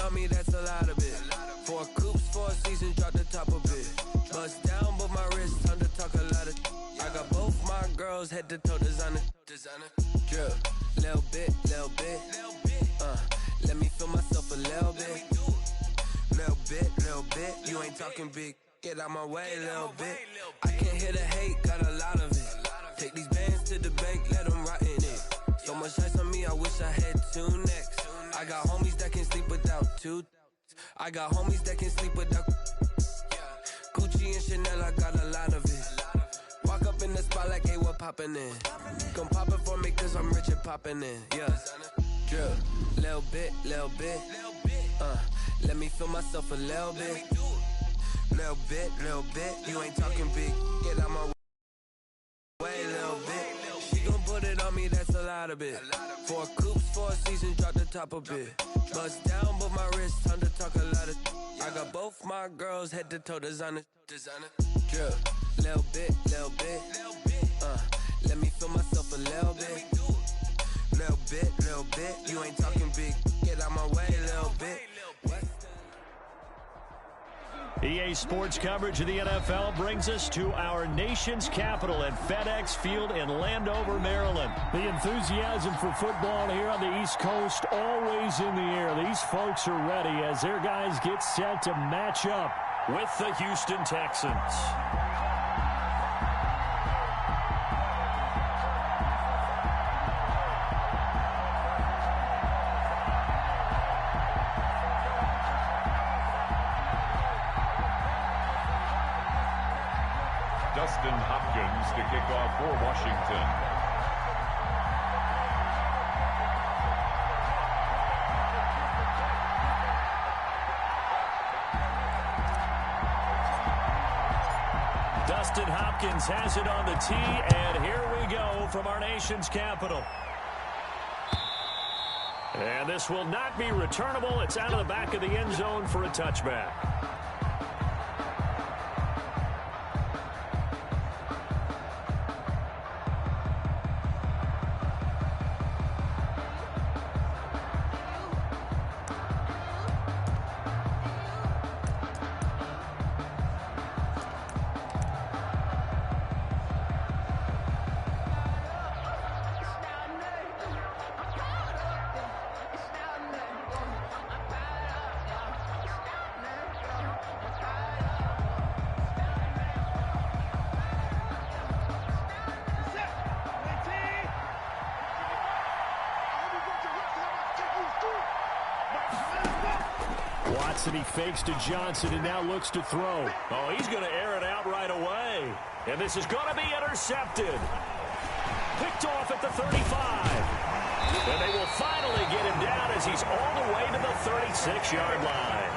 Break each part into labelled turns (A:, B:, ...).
A: on me, that's a lot of it. 4 coops, 4 seasons, drop the top a bit. Bust down, but my wrist, time to talk a lot of. I got both my girls head to toe designer. Drip, little bit. Let me feel myself a little bit. Little bit. You ain't talking big. Get out my way, little bit. I can't hear the hate, got a lot of it. Take these bands to the bank, let them rot in it. So much ice on me, I wish I had 2 necks. I got homies that can sleep without 2. I got homies that can sleep without. Gucci and Chanel, I got a lot of it. Walk up in the spot like, hey, what poppin' in? Come pop it for me, cause I'm rich and poppin' in. Yeah. Drip, little bit. Let me feel myself a little bit. Little bit. You ain't talking big. Get out my way, little bit. She gon' put it on me, that's a lot of it. 4 coops, 4 seasons, drop the top a bit. Bust down, but my wrist, time to talk a lot of. I got both my girls head to toe designer. Drip, little bit. Let me feel myself a little bit. Little bit. You ain't talking big. Get out my way, little bit.
B: EA Sports coverage of the NFL brings us to our nation's capital at FedEx Field in Landover, Maryland.
C: The enthusiasm for football here on the East Coast always in the air. These folks are ready as their guys get set to match up
B: with the Houston Texans.
D: Dustin Hopkins to kick off for Washington.
B: Dustin Hopkins has it on the tee, and here we go from our nation's capital. And this will not be returnable. It's out of the back of the end zone for a touchback.
C: Watson, he fakes to Johnson and now looks to throw.
B: Oh, he's going to air it out right away. And this is going to be intercepted. Picked off at the 35. And they will finally get him down as he's all the way to the 36-yard line.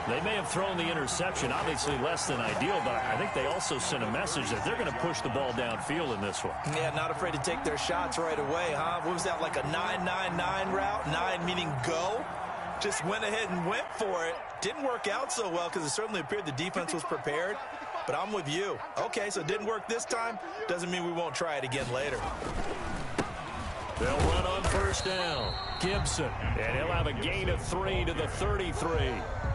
B: They may have thrown the interception, obviously less than ideal, but I think they also sent a message that they're going to push the ball downfield in this one.
E: Yeah, not afraid to take their shots right away, huh? What was that, like a 9-9-9 route? 9 meaning go? Just went ahead and went for it. Didn't work out so well because it certainly appeared the defense was prepared. But I'm with you. Okay, so it didn't work this time. Doesn't mean we won't try it again later.
B: They'll run on first down. Gibson. And he'll have a gain of 3 to the 33.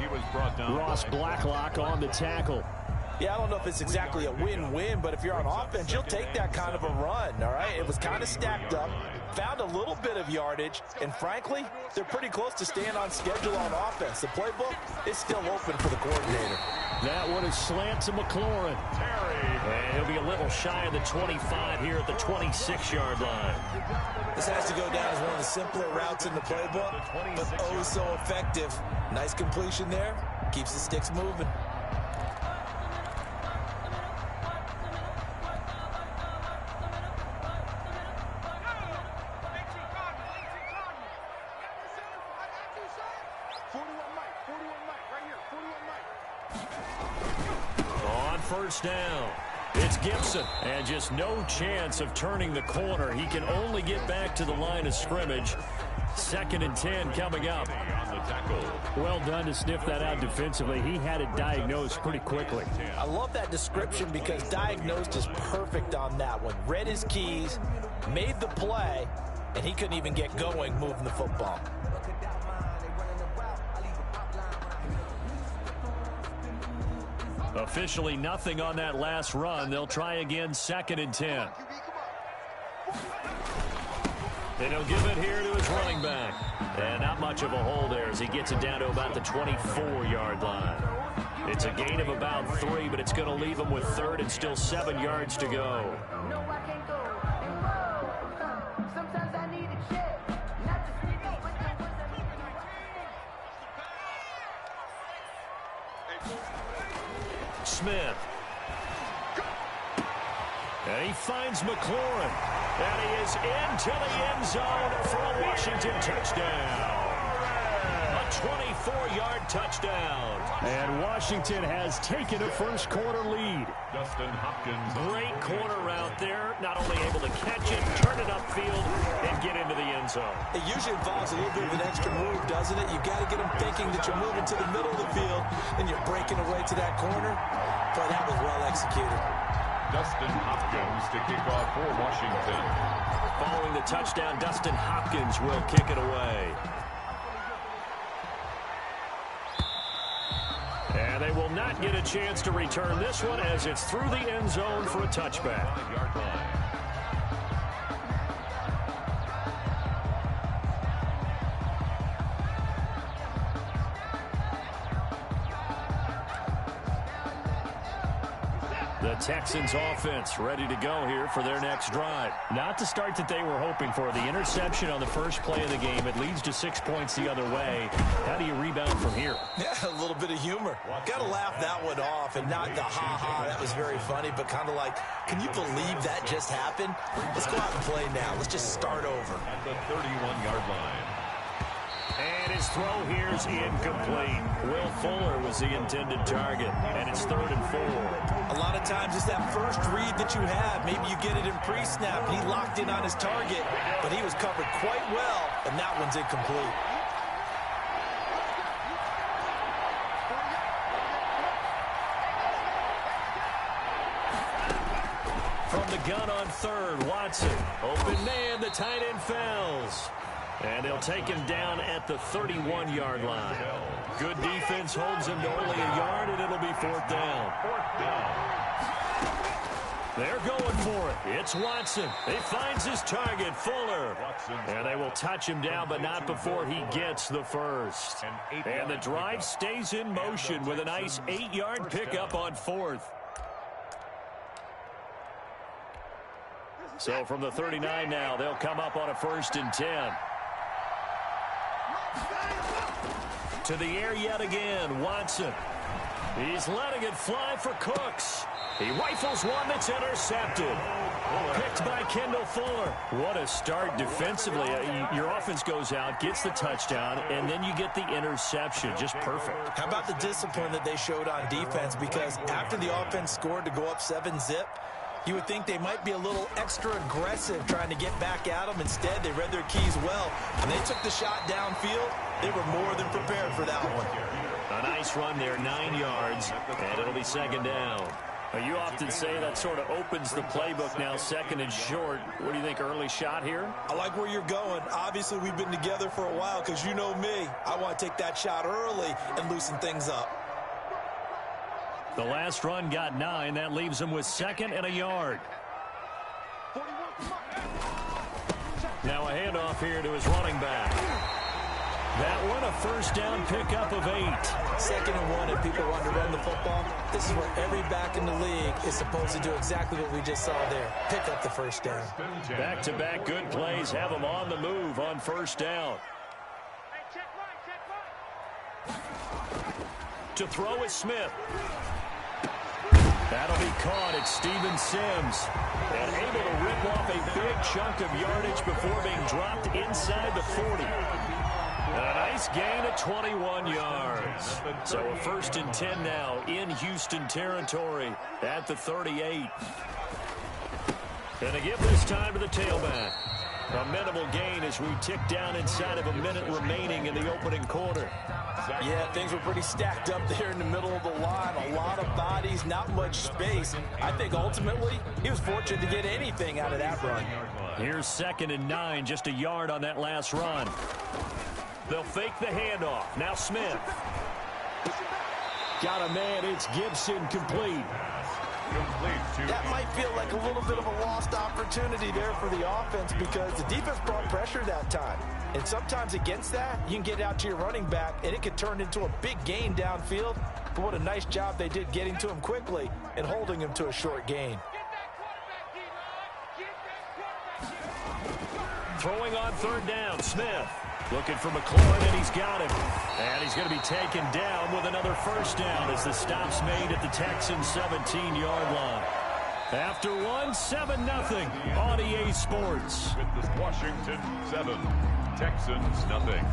D: He was brought down.
C: Ross Blacklock on the tackle.
E: Yeah, I don't know if it's exactly a win-win, but if you're on offense, you'll take that kind of a run, all right? It was kind of stacked up, found a little bit of yardage, and frankly, they're pretty close to staying on schedule on offense. The playbook is still open for the coordinator.
C: That one is slant to McLaurin.
B: And he'll be a little shy of the 25 here at the 26-yard line.
E: This has to go down as one of the simpler routes in the playbook, but oh so effective. Nice completion there. Keeps the sticks moving.
B: On first down, it's Gibson. And just no chance of turning the corner. He can only get back to the line of scrimmage. 2nd and 10 coming up.
C: Well done to sniff that out defensively. He had it diagnosed pretty quickly.
E: I love that description because diagnosed is perfect on that one. Read his keys, made the play, and he couldn't even get going moving the football.
C: Officially nothing on that last run. They'll try again, 2nd and 10. And he'll give it here to his running back. And not much of a hole there as he gets it down to about the 24-yard line. It's a gain of about 3, but it's going to leave him with 3rd and still 7 yards to go. Smith. And he finds McLaurin. And he is into the end zone for a Washington touchdown. A 24-yard touchdown. And Washington has taken a first-quarter lead.
D: Dustin Hopkins.
C: Great corner route there. Not only able to catch it, turn it upfield, and get into the end zone.
E: It usually involves a little bit of an extra move, doesn't it? You've got to get them thinking that you're moving to the middle of the field, and you're breaking away to that corner. But that was well executed.
D: Dustin Hopkins to kick off for Washington.
C: Following the touchdown, Dustin Hopkins will kick it away. And they will not get a chance to return this one as it's through the end zone for a touchback.
D: 5-yard line.
C: The Texans offense ready to go here for their next drive. Not the start that they were hoping for. The interception on the first play of the game. It leads to 6 points the other way. How do you rebound from here?
E: Yeah, a little bit of humor. Got to laugh that one off and not the ha-ha. That was very funny, but kind of like, can you believe that just happened? Let's go out and play now. Let's just start over.
D: At the 31-yard line.
C: And his throw here's incomplete. Will Fuller was the intended target, and it's 3rd and 4.
E: A lot of times it's that first read that you have. Maybe you get it in pre-snap, and he locked in on his target, but he was covered quite well, and that one's incomplete.
C: From the gun on 3rd, Watson. Open man, the tight end fells. And they'll take him down at the 31-yard line. Good defense holds him to only a yard, and it'll be 4th down. They're going for it. It's Watson. He finds his target, Fuller. And they will touch him down, but not before he gets the first. And the drive stays in motion with a nice 8-yard pickup on 4th. So from the 39 now, they'll come up on a 1st and 10. To the air yet again, Watson. He's letting it fly for Cooks. He rifles one that's intercepted. Picked by Kendall Fuller. What a start defensively. Your offense goes out, gets the touchdown, and then you get the interception. Just perfect.
E: How about the discipline that they showed on defense? Because after the offense scored to go up 7-zip, you would think they might be a little extra aggressive trying to get back at them. Instead, they read their keys well. When they took the shot downfield, they were more than prepared for that one.
C: A nice run there, 9 yards, and it'll be 2nd down. You often say that sort of opens the playbook now, 2nd and short. What do you think, early shot here?
E: I like where you're going. Obviously, we've been together for a while because you know me. I want to take that shot early and loosen things up.
C: The last run got 9. That leaves him with 2nd and a yard. Now a handoff here to his running back. That one a 1st down pickup of 8.
E: 2nd and 1 and people want to run the football. This is where every back in the league is supposed to do exactly what we just saw there. Pick up the 1st down.
C: Back-to-back good plays have him on the move on 1st down. To throw is Smith. That'll be caught. It's Steven Sims. And able to rip off a big chunk of yardage before being dropped inside the 40. A nice gain of 21 yards. So a 1st and 10 now in Houston territory at the 38. And to give this time to the tailback. A minimal gain as we tick down inside of a minute remaining in the opening quarter.
E: Yeah, things were pretty stacked up there in the middle of the line. A lot of bodies, not much space. I think ultimately he was fortunate to get anything out of that run.
C: Here's 2nd and 9, just a yard on that last run. They'll fake the handoff. Now Smith.
B: Got a man. It's Gibson complete.
E: That might feel like a little bit of a lost opportunity there for the offense because the defense brought pressure that time. And sometimes against that, you can get it out to your running back, and it could turn into a big gain downfield. But what a nice job they did getting to him quickly and holding him to a short gain.
B: Throwing on third down, Smith. Looking for McLaurin, and he's got him. And he's going to be taken down with another first down as the stop's made at the Texans' 17-yard line. After one, 7-0 on EA Sports.
D: With the Washington 7, Texans nothing.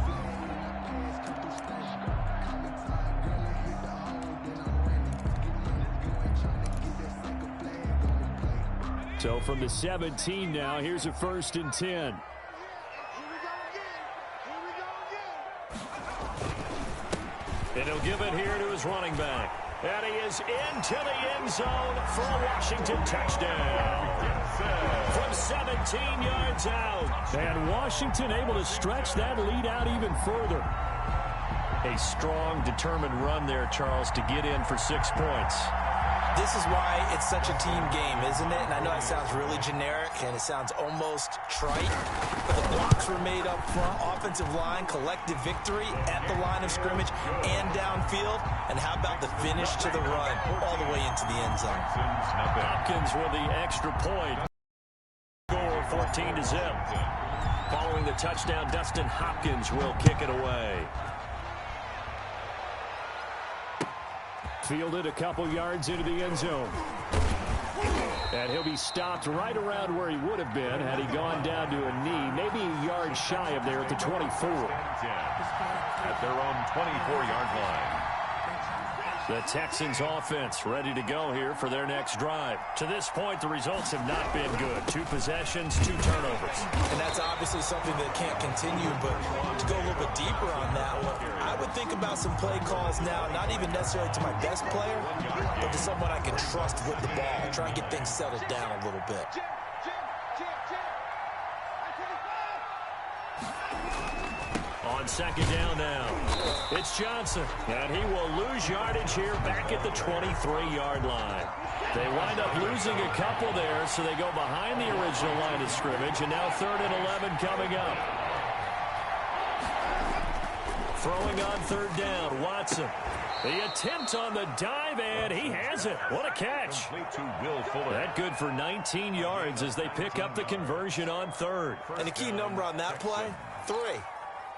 B: So from the 17 now, here's a 1st and 10. And he'll give it here to his running back. And he is into the end zone for a Washington touchdown. From 17 yards out. And Washington able to stretch that lead out even further. A strong, determined run there, Charles, to get in for 6 points.
E: This is why it's such a team game, isn't it? And I know it sounds really generic and it sounds almost trite, but the blocks were made up front, offensive line, collective victory at the line of scrimmage and downfield. And how about the finish to the run all the way into the end zone?
B: Hopkins with the extra point. Score 14-0. Following the touchdown, Dustin Hopkins will kick it away. Fielded a couple yards into the end zone. And he'll be stopped right around where he would have been had he gone down to a knee, maybe a yard shy of there at the 24.
D: At their own 24-yard line.
B: The Texans offense ready to go here for their next drive. To this point, the results have not been good. 2 possessions, 2 turnovers.
E: And that's obviously something that can't continue, but to go a little bit deeper on that one, I would think about some play calls now, not even necessarily to my best player, but to someone I can trust with the ball. Try and get things settled down a little bit.
B: On 2nd down now, it's Johnson, and he will lose yardage here back at the 23-yard line. They wind up losing a couple there, so they go behind the original line of scrimmage, and now 3rd and 11 coming up. Throwing on 3rd down, Watson. The attempt on the dive, and he has it. What a catch. That good for 19 yards as they pick up the conversion on 3rd.
E: And the key number on that play, 3.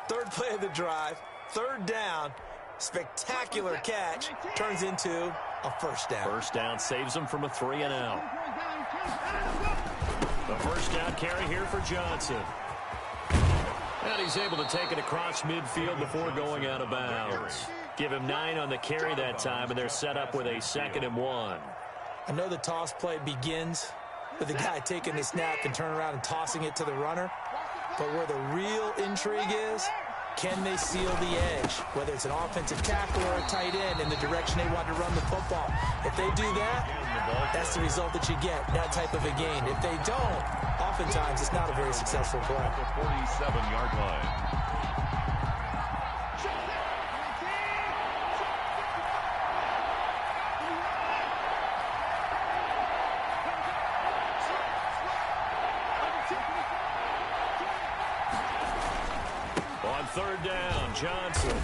E: 3rd play of the drive, 3rd down, spectacular catch, turns into a first down.
B: First down saves them from a 3 and out. The first down carry here for Johnson. And he's able to take it across midfield before going out of bounds. Give him 9 on the carry that time, and they're set up with a 2nd and 1.
E: I know the toss play begins with the guy taking the snap and turning around and tossing it to the runner. But where the real intrigue is, can they seal the edge? Whether it's an offensive tackle or a tight end in the direction they want to run the football. If they do that, that's the result that you get, that type of a gain. If they don't, oftentimes it's not a very successful play.
D: At the 47-yard line.
B: On 3rd down, Johnson.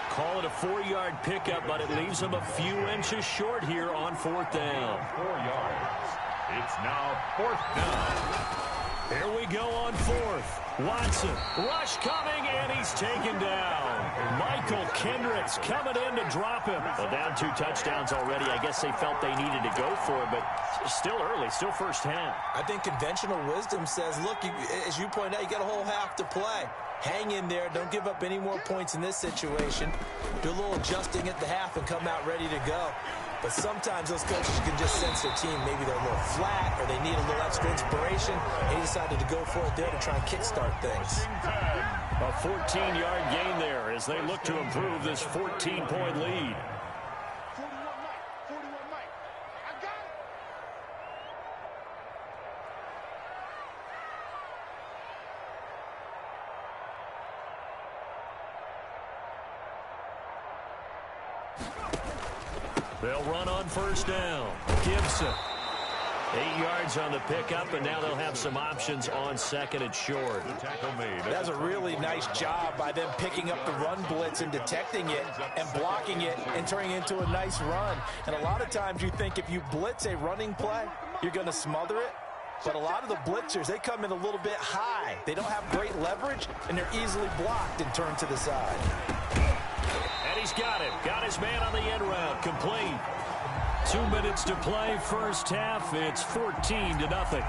B: Call it a 4-yard pickup, but it leaves him a few inches short here on 4th down.
D: 4 yards. It's now 4th down.
B: Here we go on 4th. Watson, rush coming, and he's taken down. Michael Kendricks coming in to drop him. Well, down 2 touchdowns already. I guess they felt they needed to go for it, but still early, still first half.
E: I think conventional wisdom says, look, as you point out, you got a whole half to play. Hang in there. Don't give up any more points in this situation. Do a little adjusting at the half and come out ready to go. But sometimes those coaches can just sense their team. Maybe they're a little flat or they need a little extra inspiration. He decided to go for it there to try and kickstart things.
B: A 14-yard gain there as they look to improve this 14-point lead. They'll run on first down. Gibson. 8 yards on the pickup, and now they'll have some options on second and short.
E: That's a really nice job by them picking up the run blitz and detecting it and blocking it and turning it into a nice run. And a lot of times you think if you blitz a running play, you're going to smother it. But a lot of the blitzers, they come in a little bit high. They don't have great leverage, and they're easily blocked and turned to the side.
B: And he's got him. Got his man on the end route. Complete. 2 minutes to play, first half. It's 14-0.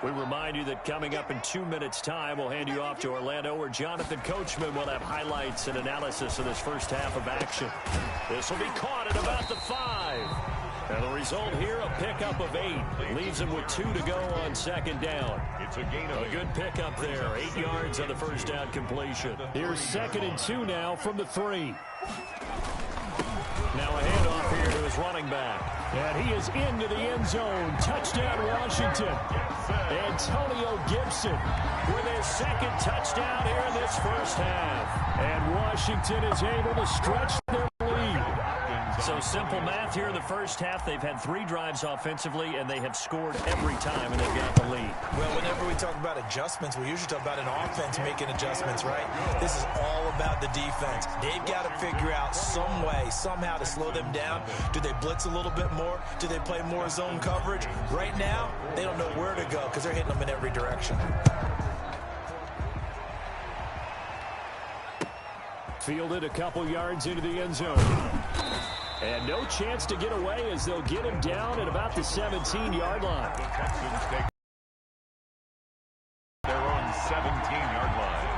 B: We remind you that coming up in 2 minutes' time, we'll hand you off to Orlando, where Jonathan Coachman will have highlights and analysis of this first half of action. This will be caught at about the 5. And the result here, a pickup of 8. Leaves him with 2 to go on second down.
D: It's a gain of
B: a good pickup there. 8 yards on the first down completion. Here's 2nd and 2 now from the 3. Now a handoff here to his running back. And he is into the end zone. Touchdown, Washington. Antonio Gibson with his 2nd touchdown here in this first half. And Washington is able to stretch their lead. So simple math here in the first half. They've had 3 drives offensively, and they have scored every time, and they've got the lead.
E: Well, whenever we talk about adjustments, we usually talk about an offense making adjustments, right? This is all about the defense. They've got to figure out some way, somehow to slow them down. Do they blitz a little bit more? Do they play more zone coverage? Right now, they don't know where to go because they're hitting them in every direction.
B: Fielded a couple yards into the end zone. And no chance to get away as they'll get him down at about the 17-yard line.
D: The Texans take their own 17-yard line.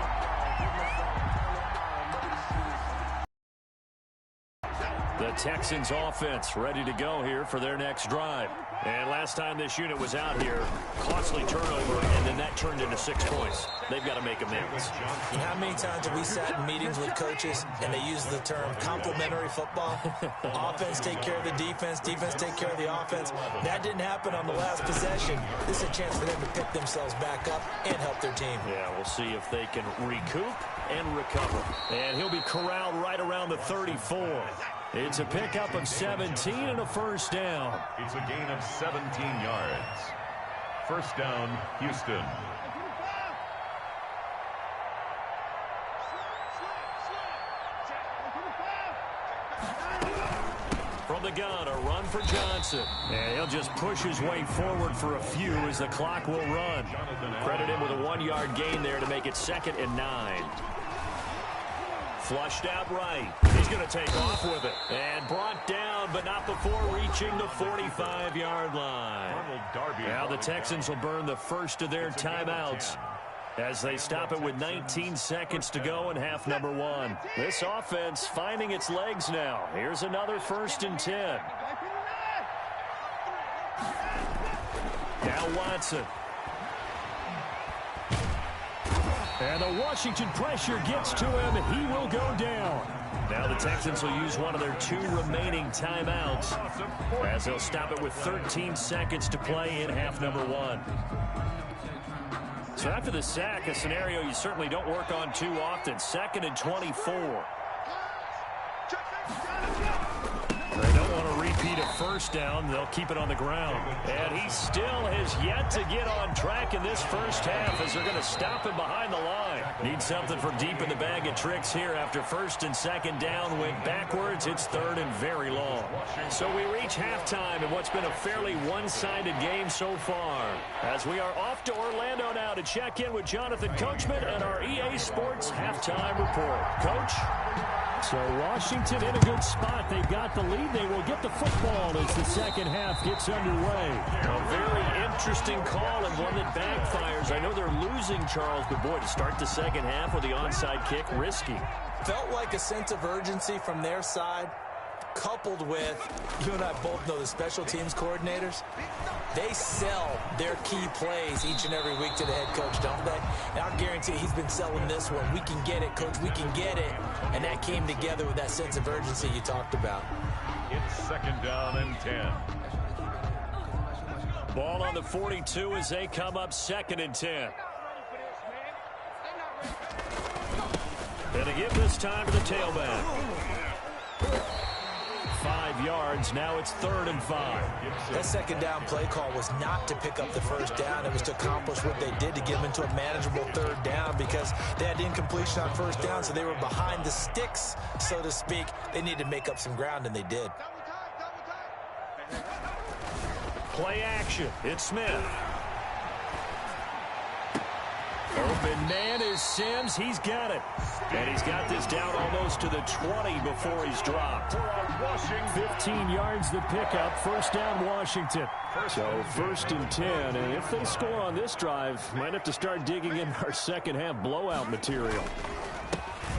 B: The Texans offense ready to go here for their next drive. And last time this unit was out here, costly turnover, and then that turned into 6 points. They've got to make amends.
E: You know how many times have we sat in meetings with coaches and they use the term complementary football? Offense take care of the defense, defense take care of the offense. That didn't happen on the last possession. This is a chance for them to pick themselves back up and help their team.
B: Yeah, we'll see if they can recoup and recover. And he'll be corralled right around the 34. It's a pickup of 17 and a first down.
D: It's a gain of 17 yards. First down, Houston.
B: From the gun, a run for Johnson. And he'll just push his way forward for a few as the clock will run. Credit him with a 1-yard gain there to make it 2nd and 9. Flushed out right. He's going to take off with it. And brought down, but not before reaching the 45-yard line. Now the Texans will burn the first of their timeouts as they stop it with 19 seconds to go in half number 1. This offense finding its legs now. Here's another 1st and 10. Now Watson. And the Washington pressure gets to him. He will go down. Now the Texans will use one of their 2 remaining timeouts as they'll stop it with 13 seconds to play in half number 1. So after the sack, a scenario you certainly don't work on too often. 2nd and 24. They don't want to repeat a first down. They'll keep it on the ground. And he still has yet to get on track in this first half as they're going to stop him behind the line. Need something from deep in the bag of tricks here after 1st and 2nd down. Went backwards. It's 3rd and very long. So we reach halftime in what's been a fairly one-sided game so far. As we are off to Orlando now to check in with Jonathan Coachman and our EA Sports halftime report. Coach? So Washington in a good spot. They've got the lead. They will get the football as the second half gets underway. A very interesting call and one that backfires. I know they're losing, Charles, but boy, to start the second half with the onside kick, risky.
E: Felt like a sense of urgency from their side, coupled with, you and I both know the special teams coordinators, they sell their key plays each and every week to the head coach, don't they? And I guarantee he's been selling this one. We can get it, coach, we can get it. And that came together with that sense of urgency you talked about.
D: It's 2nd down and 10.
B: Ball on the 42 as they come up 2nd and 10. And to give this time to the tailback. 5 yards. Now it's 3rd and 5.
E: That second down play call was not to pick up the first down. It was to accomplish what they did, to get them into a manageable 3rd down, because they had incompletion on first down, so they were behind the sticks, so to speak. They needed to make up some ground, and they did.
B: Play action. It's Smith. Open man is Sims. He's got it. And he's got this down almost to the 20 before he's dropped. 15 yards the pickup. 1st down Washington. So 1st and 10. And if they score on this drive, might have to start digging in our second half blowout material.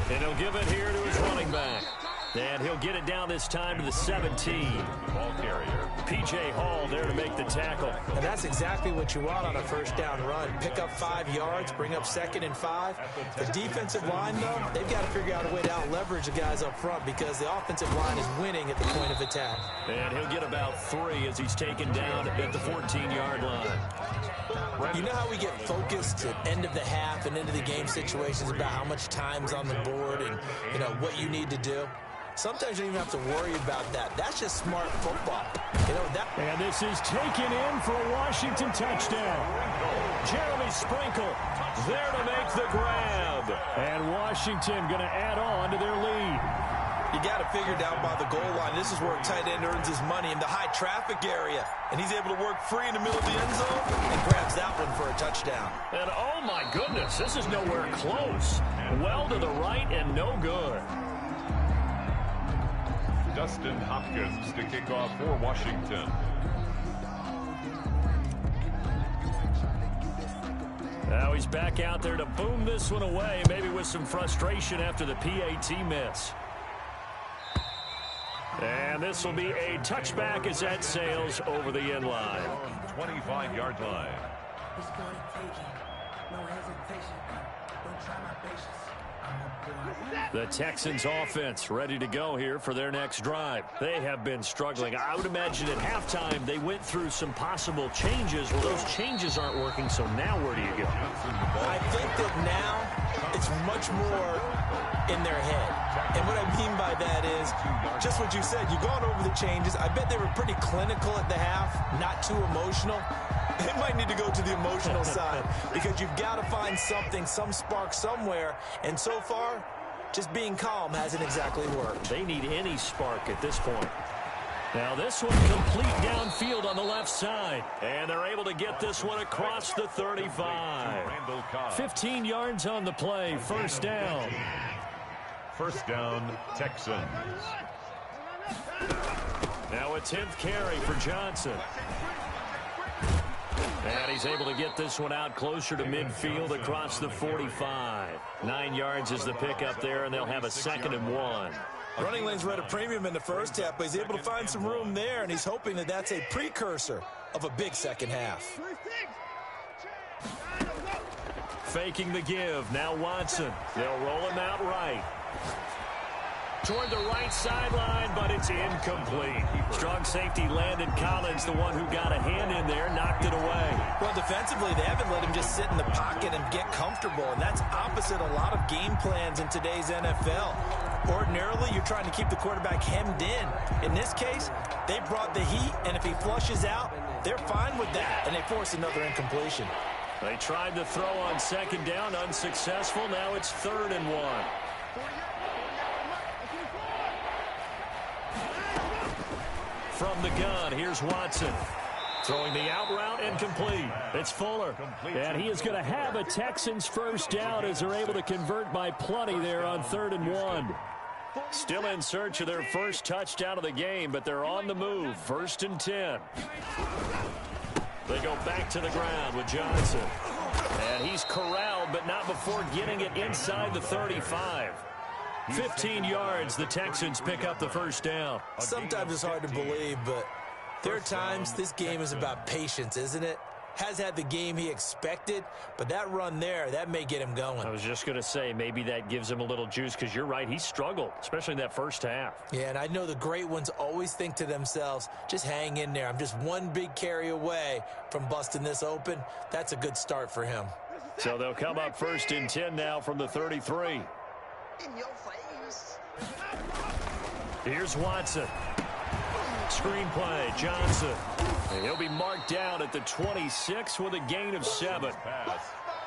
B: And he'll give it here to his running back. And he'll get it down this time to the 17.
D: Ball carrier.
B: P.J. Hall there to make the tackle.
E: And that's exactly what you want on a first down run. Pick up 5 yards, bring up 2nd and 5. The defensive line, though, they've got to figure out a way to out-leverage the guys up front, because the offensive line is winning at the point of attack.
B: And he'll get about 3 as he's taken down at the 14-yard line.
E: You know how we get focused at end of the half and into the game situations about how much time's on the board and, you know, what you need to do? Sometimes you don't even have to worry about that. That's just smart football. You know that.
B: And this is taken in for a Washington touchdown. Jeremy Sprinkle there to make the grab. And Washington going to add on to their lead.
E: You got to figure down by the goal line. This is where a tight end earns his money, in the high traffic area. And he's able to work free in the middle of the end zone and grabs that one for a touchdown.
B: And oh my goodness, this is nowhere close. Well to the right and no good.
D: Dustin Hopkins to kick off for Washington.
B: Now he's back out there to boom this one away, maybe with some frustration after the PAT miss. And this will be a touchback as that sails over the end line.
D: 25-yard line.
B: The Texans offense ready to go here for their next drive. They have been struggling. I would imagine at halftime they went through some possible changes. Well, those changes aren't working, so now where do you go?
E: I think that now it's much more in their head. And what I mean by that is just what you said. You've gone over the changes. I bet they were pretty clinical at the half, not too emotional. They might need to go to the emotional side, because you've got to find something, some spark somewhere. And so far, just being calm hasn't exactly worked.
B: They need any spark at this point. Now this one complete downfield on the left side. And they're able to get this one across the 35. 15 yards on the play. 1st down.
D: 1st down, Texans.
B: Now a 10th carry for Johnson. And he's able to get this one out closer to midfield across the 45. 9 yards is the pickup there, and they'll have a 2nd and 1.
E: Running lanes were at a premium in the first half, but he's able to find some room there, and he's hoping that that's a precursor of a big second half.
B: Faking the give. Now Watson. They'll roll him out right. Toward the right sideline, but it's incomplete. Strong safety Landon Collins, the one who got a hand in there, knocked it away.
E: Well, defensively, they haven't let him just sit in the pocket and get comfortable, and that's opposite a lot of game plans in today's NFL. Ordinarily, you're trying to keep the quarterback hemmed in. In this case, they brought the heat, and if he flushes out, they're fine with that, and they force another incompletion.
B: They tried to throw on 2nd down, unsuccessful. Now it's 3rd and 1. From the gun, here's Watson. Throwing the out route and complete. It's Fuller. And he is going to have a Texans 1st down as they're able to convert by plenty there on 3rd and 1. Still in search of their first touchdown of the game, but they're on the move. 1st and 10. They go back to the ground with Johnson. And he's corralled, but not before getting it inside the 35. 15 yards, the Texans pick up the 1st down.
E: Sometimes it's hard to believe, but there are times this game is about patience, isn't it? has had the game he expected, but that run there, that may get him going.
B: I was just going to say, maybe that gives him a little juice, because you're right, he struggled, especially in that first half.
E: Yeah, and I know the great ones always think to themselves, just hang in there. I'm just one big carry away from busting this open. That's a good start for him.
B: So they'll come up 1st and 10 now from the 33.
F: In your face.
B: Here's Watson. Screen play, Johnson. And he'll be marked down at the 26 with a gain of 7.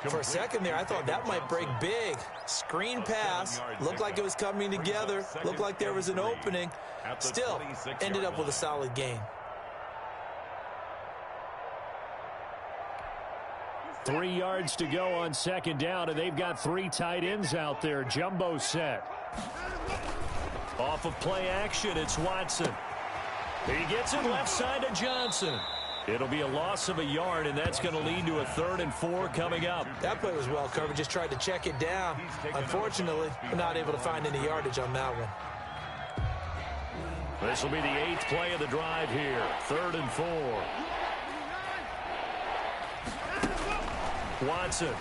E: For a second there, I thought that might break big. Screen pass, looked like it was coming together, looked like there was an opening. Still, ended up with a solid gain.
B: 3 yards to go on 2nd down, and they've got 3 tight ends out there. Jumbo set. Off of play action, it's Watson. He gets it left side to Johnson. It'll be a loss of a yard, and that's going to lead to a 3rd and 4 coming up.
E: That play was well covered. Just tried to check it down. Unfortunately, we're not able to find any yardage on that one.
B: This will be the 8th play of the drive here. 3rd and 4. Watson.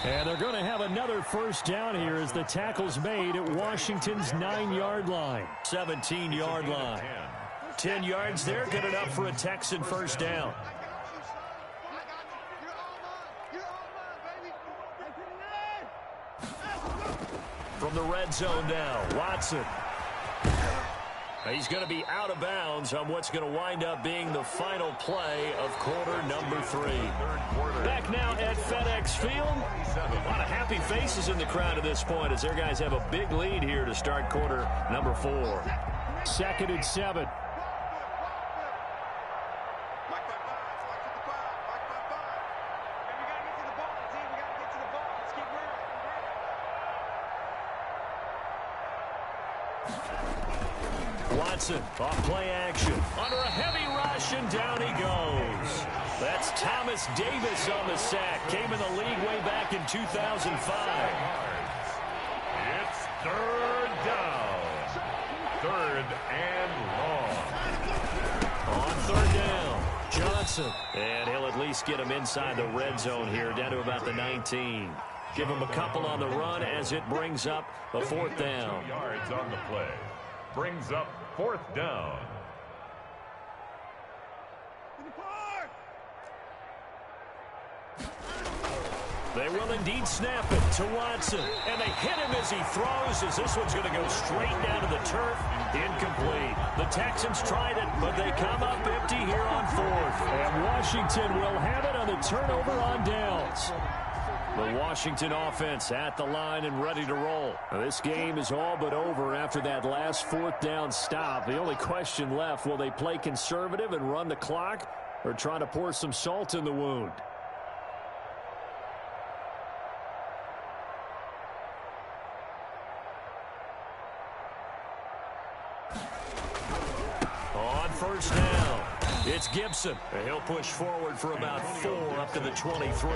B: And they're going to have another 1st down here as the tackle's made at Washington's 9-yard line. 17-yard line. 10 yards there, good enough for a Texan 1st down. From the red zone now, Watson. He's going to be out of bounds on what's going to wind up being the final play of quarter number 3. Back now at FedEx Field. A lot of happy faces in the crowd at this point as their guys have a big lead here to start quarter number 4. 2nd and 7. Watson off play action. Under a heavy rush, and down he goes. That's Thomas Davis on the sack. Came in the league way back in 2005.
D: It's 3rd down. 3rd and long.
B: On 3rd down, Johnson. And he'll at least get him inside the red zone here, down to about the 19. Give him a couple on the run as it brings up a 4th down.
D: 2 yards on the play. Brings up 4th down.
B: They will indeed snap it to Watson. And they hit him as he throws, as this one's going to go straight down to the turf. Incomplete. The Texans tried it, but they come up empty here on 4th. And Washington will have it on the turnover on downs. The Washington offense at the line and ready to roll. Now, this game is all but over after that last 4th down stop. The only question left, will they play conservative and run the clock, or try to pour some salt in the wound? On 1st down, it's Gibson. And he'll push forward for about 4 up to the 23.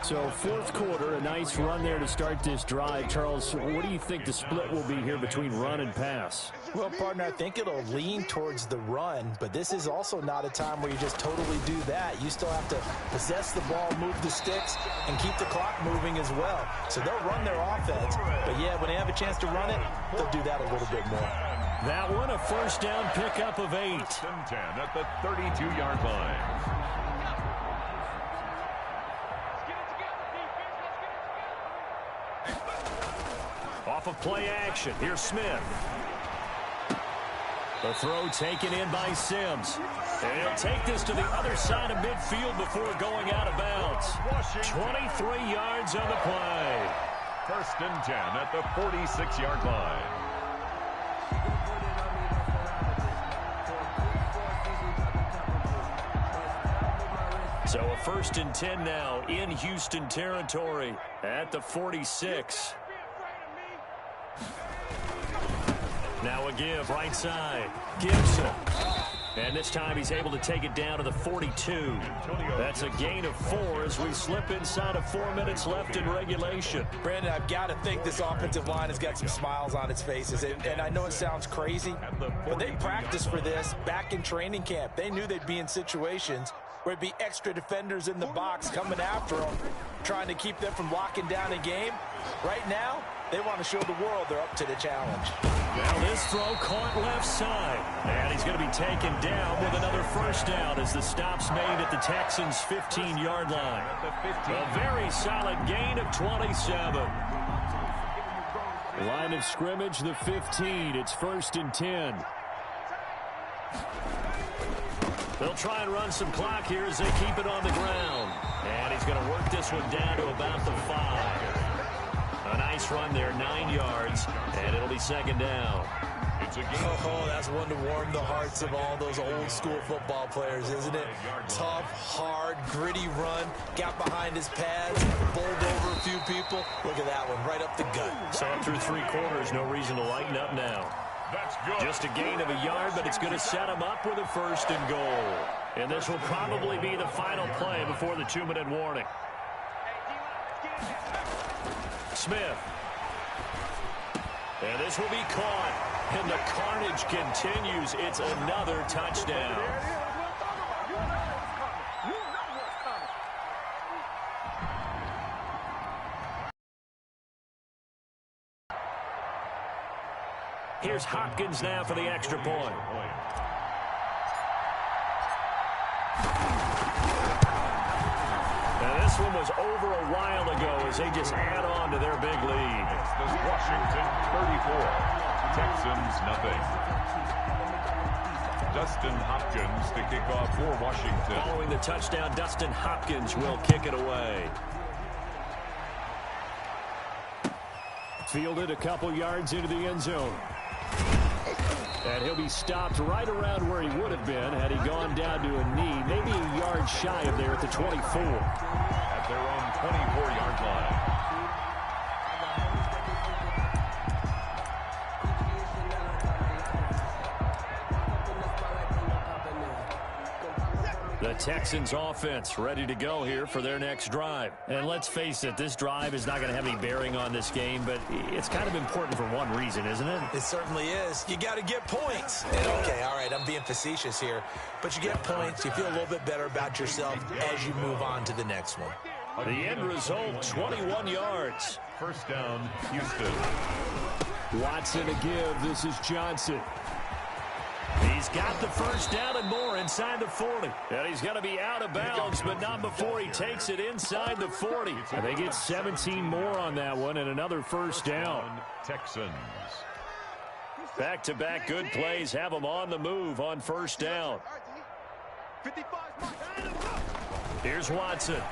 B: So 4th quarter, a nice run there to start this drive. Charles, what do you think the split will be here between run and pass?
E: Well, partner, I think it'll lean towards the run, but this is also not a time where you just totally do that. You still have to possess the ball, move the sticks, and keep the clock moving as well. So they'll run their offense, but yeah, when they have a chance to run it, they'll do that a little bit more.
B: That one, a 1st down pickup of 8.
D: 1st and 10 at the 32-yard line.
B: Off of play action, here's Smith. The throw taken in by Sims. And he'll take this to the other side of midfield before going out of bounds. 23 yards on the play.
D: 1st and 10 at the 46-yard line.
B: So a 1st and 10 now in Houston territory at the 46. Now a give right side. Gibson. And this time he's able to take it down to the 42. That's a gain of 4 as we slip inside of 4 minutes left in regulation.
E: Brandon, I've got to think this offensive line has got some smiles on its faces. And I know it sounds crazy, but they practiced for this back in training camp. They knew they'd be in situations where there'd be extra defenders in the box coming after them, trying to keep them from locking down a game. Right now, they want to show the world they're up to the challenge.
B: Now this throw caught left side. And he's going to be taken down with another first down as the stop's made at the Texans' 15-yard line. A very solid gain of 27. Line of scrimmage, the 15. It's 1st and 10. They'll try and run some clock here as they keep it on the ground. And he's going to work this one down to about the 5. A nice run there, 9 yards, and it'll be 2nd down.
E: It's a game. Oh, that's one to warm the hearts of all those old-school football players, isn't it? Tough, hard, gritty run, got behind his pads, bowled over a few people. Look at that one, right up the gut.
B: Saw it through 3 quarters, no reason to lighten up now.
D: That's good.
B: Just a gain of a yard, but it's going to set him up with a 1st and goal. And this will probably be the final play before the 2-minute warning. Smith. And this will be caught. And the carnage continues. It's another touchdown. Here's Hopkins now for the extra point. Now this one was over a while ago as they just add on to their big lead.
D: It's Washington 34, Texans nothing. Dustin Hopkins to kick off for Washington.
B: Following the touchdown, Dustin Hopkins will kick it away. Fielded a couple yards into the end zone. And he'll be stopped right around where he would have been had he gone down to a knee, maybe a yard shy of there at the 24.
D: At their own 24-yard line.
B: The Texans offense ready to go here for their next drive. And let's face it, this drive is not going to have any bearing on this game, but it's kind of important for one reason, isn't it?
E: It certainly is. You got to get points. And okay, all right, I'm being facetious here, but you get points, you feel a little bit better about yourself as you move on to the next one.
B: The end result, 21 yards.
D: 1st down, Houston.
B: Watson to give. This is Johnson. He's got the 1st down and more inside the 40. And he's going to be out of bounds, but not before he takes it inside the 40. And they get 17 more on that one and another 1st down.
D: Texans.
B: Back-to-back good plays have them on the move on 1st down. Here's Watson.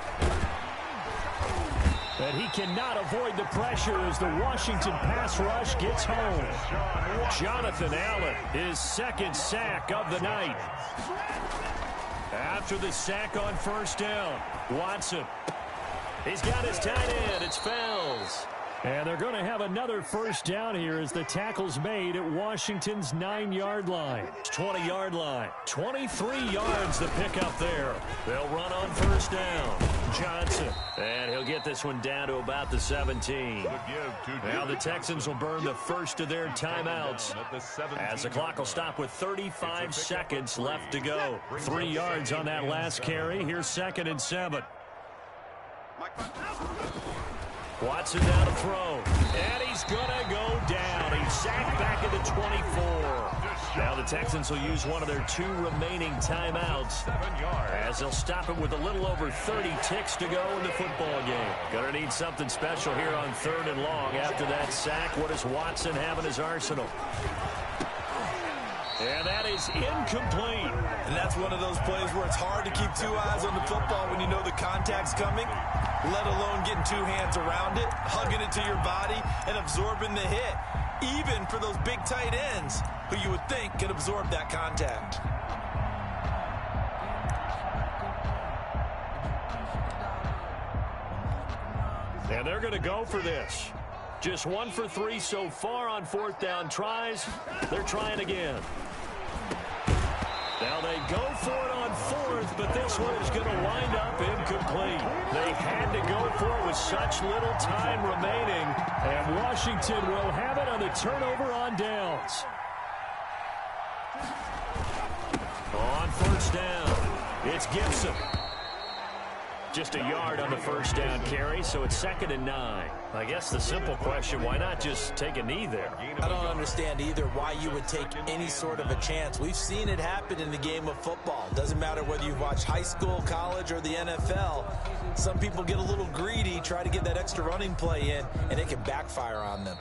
B: And he cannot avoid the pressure as the Washington pass rush gets home. Jonathan Allen, his 2nd sack of the night. After the sack on 1st down, Watson. He's got his tight end. It's Fells. And they're going to have another 1st down here as the tackle's made at Washington's 9-yard line. 20-yard line. 23 yards the pickup there. They'll run on 1st down. Johnson. And he'll get this one down to about the 17. Now the Texans will burn the first of their timeouts as the clock will stop with 35 seconds left to go. 3 yards on that last carry. Here's 2nd and 7. Watson now to throw. And he's going to go down. He's sacked back at the 24. Now the Texans will use one of their 2 remaining timeouts as they'll stop it with a little over 30 ticks to go in the football game. Going to need something special here on 3rd and long. After that sack, what does Watson have in his arsenal? And that is incomplete.
E: And that's one of those plays where it's hard to keep 2 eyes on the football when you know the contact's coming, let alone getting 2 hands around it, hugging it to your body, and absorbing the hit, even for those big tight ends who you would think can absorb that contact.
B: And they're going to go for this. Just 1 for 3 so far on 4th down tries. They're trying again. Now they go for it on fourth, but this one is going to wind up incomplete. They had to go for it with such little time remaining, and Washington will have it on the turnover on downs. On first down, it's Gibson. Just a yard on the first down carry, so it's 2nd and 9. I guess the simple question, why not just take a knee there?
E: I don't understand either why you would take any sort of a chance. We've seen it happen in the game of football. Doesn't matter whether you watch high school, college, or the NFL. Some people get a little greedy, try to get that extra running play in, and it can backfire on them.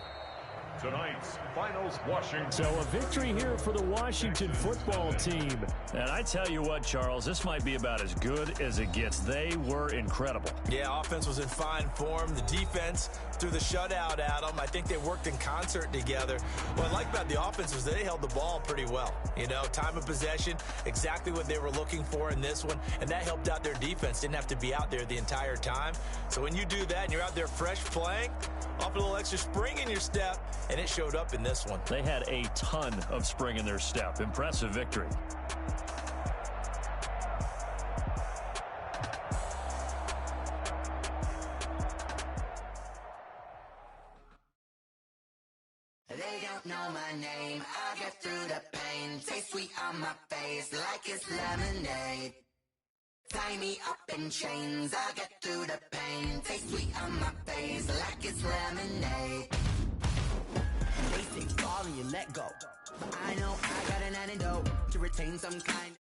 D: Tonight's finals, Washington.
B: So a victory here for the Washington football team. And I tell you what, Charles, this might be about as good as it gets. They were incredible.
E: Yeah, offense was in fine form. The defense threw the shutout at them. I think they worked in concert together. What I like about the offense was they held the ball pretty well. You know, time of possession, exactly what they were looking for in this one, and that helped out their defense. Didn't have to be out there the entire time. So when you do that and you're out there fresh playing, off a little extra spring in your step, and it showed up in this one.
B: They had a ton of spring in their step. Impressive victory.
G: They don't know my name. I get through the pain. Taste sweet on my face like it's lemonade. Tie me up in chains. I get through the pain. Taste sweet on my face like it's lemonade. They say fall and you let go. I know I got an antidote to retain some kind.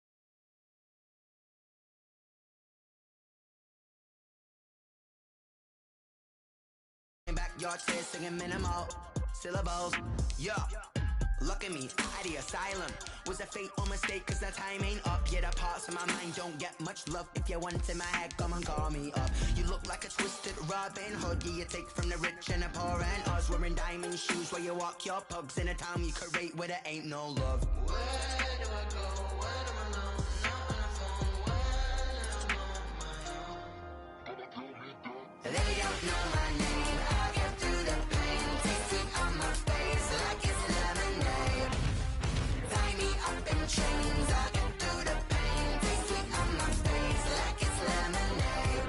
G: Backyard tears singing minimal syllables. Yeah, look at me, out the asylum. Was a fate or mistake, cause the time ain't up. Yeah, the parts of my mind don't get much love. If you want in my head, come and call me up. You look like a twisted Robin Hood. Yeah, you take from the rich and the poor and us. Wearing diamond shoes while you walk your pugs in a town you could rate where there ain't no love. Where do I go? Where do I know? Not on the phone. When I'm on my own. They don't know my name. I get through the pain. Taste sweet on my face like it's lemonade. Tie me up in chains. I get through the pain. Taste sweet on my face like it's lemonade.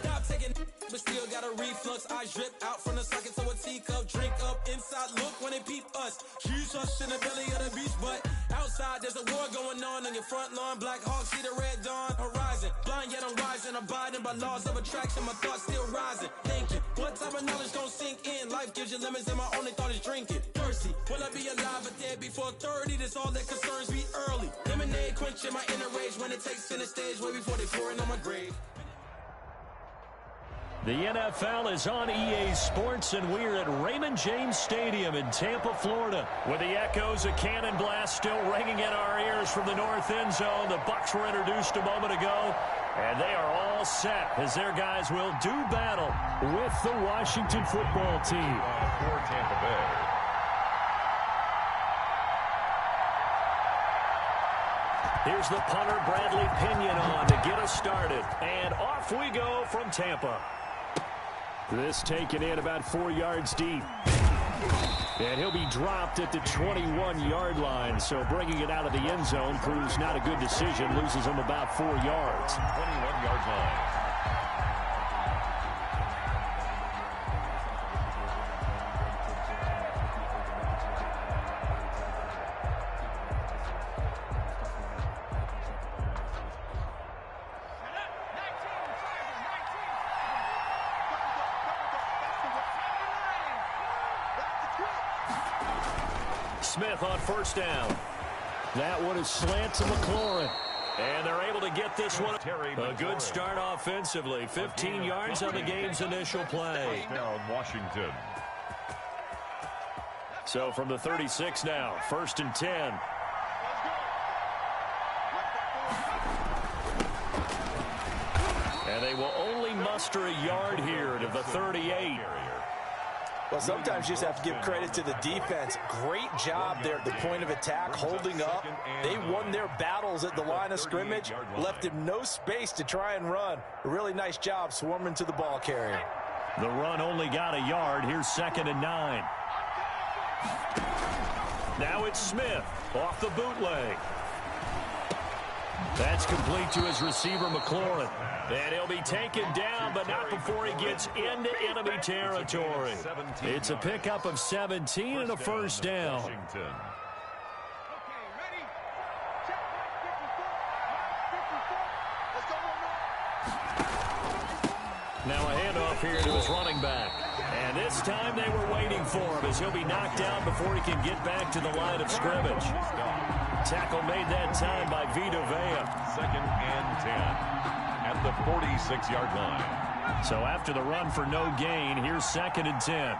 A: Stop taking, but still got a reflux. I drip out from the socket to a teacup. Drink up inside, look when they peep us. Choose us in the belly of the beach, but outside there's a war going on your front lawn. Black Hawk see the red dawn horizon. Blind yet I'm rising, abiding by laws of attraction. My thoughts still rising, thinking what type of knowledge don't sink in. Life gives you lemons and my only thought is drinking. Thirsty, will I be alive or dead before 30? That's all that concerns me early. Lemonade quenching my inner rage when it takes center stage way before they pour it on my grave.
B: The NFL is on EA Sports, and we're at Raymond James Stadium in Tampa, Florida, with the echoes of Cannon Blast still ringing in our ears from the north end zone. The Bucs were introduced a moment ago, and they are all set as their guys will do battle with the Washington football team.
D: For Tampa Bay.
B: Here's the punter, Bradley Pinion, on to get us started. And off we go from Tampa. This taken in about 4 yards deep. And he'll be dropped at the 21-yard line. So bringing it out of the end zone proves not a good decision. Loses him about 4 yards.
D: 21-yard line.
B: Smith on first down. That one is slant to McLaurin. And they're able to get this one. A good start offensively. 15 yards on the game's initial play.
D: Down Washington.
B: So from the 36 now, 1st and 10. And they will only muster a yard here to the 38.
E: Well, sometimes you just have to give credit to the defense. Great job there at the point of attack, holding up. They won their battles at the line of scrimmage, left him no space to try and run. A really nice job swarming to the ball carrier.
B: The run only got a yard. Here's 2nd and 9. Now it's Smith off the bootleg. That's complete to his receiver, McLaurin. And he'll be taken down, but not before he gets into enemy territory. It's a pickup of 17 and a first down. Now a handoff here to his running back. And this time they were waiting for him as he'll be knocked down before he can get back to the line of scrimmage. Tackle made that time by Vita Vea.
D: 2nd and 10 at the 46-yard line.
B: So after the run for no gain, here's 2nd and 10.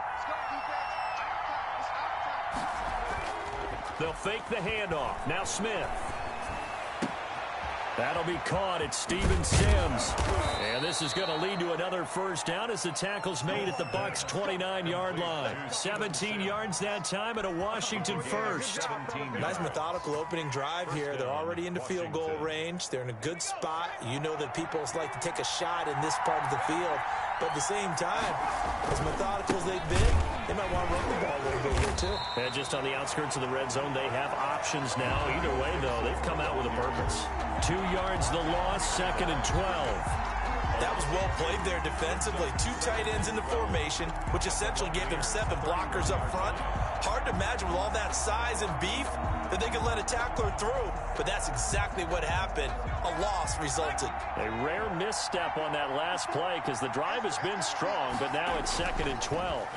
B: They'll fake the handoff. Now Smith. That'll be caught at Steven Sims. And this is going to lead to another first down as the tackle's made at the Bucs' 29-yard line. 17 yards that time and a Washington first.
E: Nice methodical opening drive here. They're already into field goal range. They're in a good spot. You know that people like to take a shot in this part of the field. But at the same time, as methodical as they've been, they might want to run the ball a little bit here, too.
B: And just on the outskirts of the red zone, they have options now. Either way, though, they've come out with a purpose. 2 yards the loss, 2nd and 12.
E: That was well played there defensively. 2 tight ends in the formation, which essentially gave them 7 blockers up front. Hard to imagine with all that size and beef that they could let a tackler through. But that's exactly what happened. A loss resulted.
B: A rare misstep on that last play because the drive has been strong, but now it's 2nd and 12.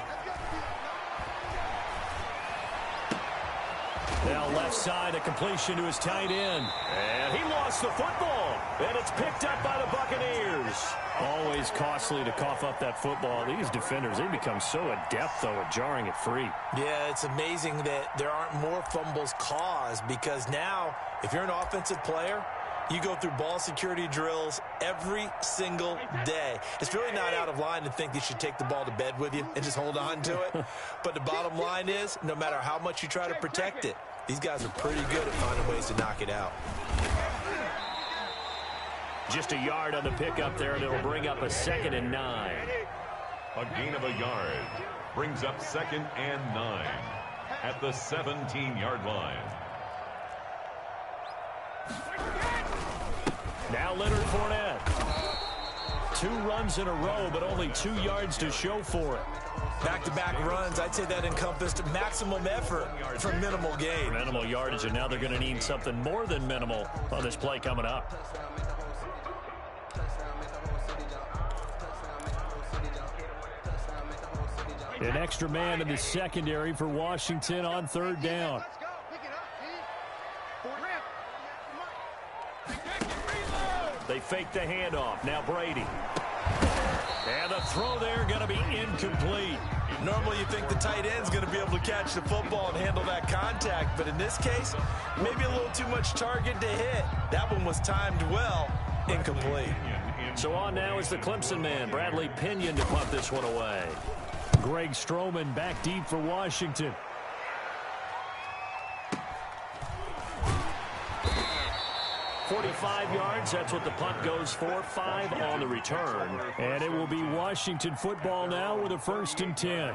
B: Now left side, a completion to his tight end. And he lost the football. And it's picked up by the Buccaneers. Always costly to cough up that football. These defenders, they become so adept, though, at jarring it free.
E: Yeah, it's amazing that there aren't more fumbles caused because now, if you're an offensive player, you go through ball security drills every single day. It's really not out of line to think you should take the ball to bed with you and just hold on to it. But the bottom line is, no matter how much you try to protect it, these guys are pretty good at finding ways to knock it out.
B: Just a yard on the pickup there, and it'll bring up a 2nd and 9.
D: A gain of a yard brings up 2nd and 9 at the 17-yard line.
B: Now Leonard Fournette. 2 runs in a row, but only 2 yards to show for it.
E: Back-to-back runs, I'd say that encompassed maximum effort for minimal gain.
B: Minimal yardage, and now they're going to need something more than minimal on this play coming up. An extra man in the secondary for Washington on 3rd down. They fake the handoff. Now Brady. And the throw there going to be incomplete.
E: Normally you think the tight end's going to be able to catch the football and handle that contact, but in this case, maybe a little too much target to hit. That one was timed well. Incomplete.
B: So on now is the Clemson man, Bradley Pinion, to punt this one away. Greg Stroman back deep for Washington. .45 yards, that's what the punt goes for. 5 on the return. And it will be Washington football now with a 1st and 10.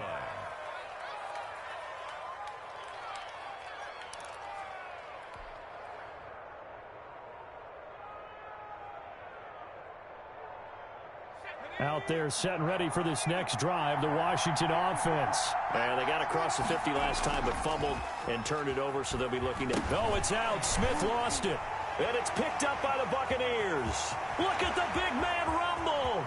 B: Out there set and ready for this next drive, the Washington offense. And they got across the 50 last time but fumbled and turned it over, so they'll be looking to... No, it's out. Smith lost it. And it's picked up by the Buccaneers. Look at the big man rumble.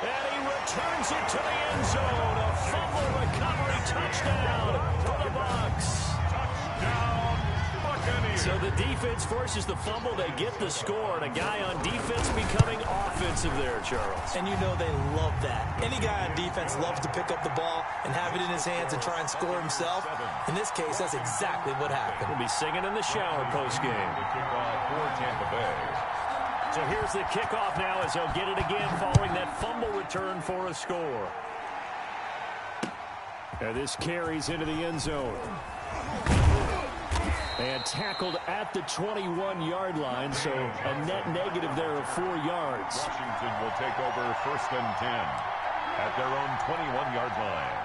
B: And he returns it to the end zone. A fumble recovery touchdown for the Bucs.
D: Touchdown, Buccaneers.
B: So the defense forces the fumble. They get the score. And a guy on defense becoming offensive there, Charles.
E: And you know they love that. Any guy on defense loves to pick up the ball and have it in his hands and try and score himself. In this case, that's exactly what happened.
B: We'll be singing in the shower postgame.
D: Kickoff for Tampa Bay.
B: So here's the kickoff now as they'll get it again following that fumble return for a score. And this carries into the end zone. And tackled at the 21-yard line, so a net negative there of 4 yards.
D: Washington will take over 1st and 10 at their own 21-yard line.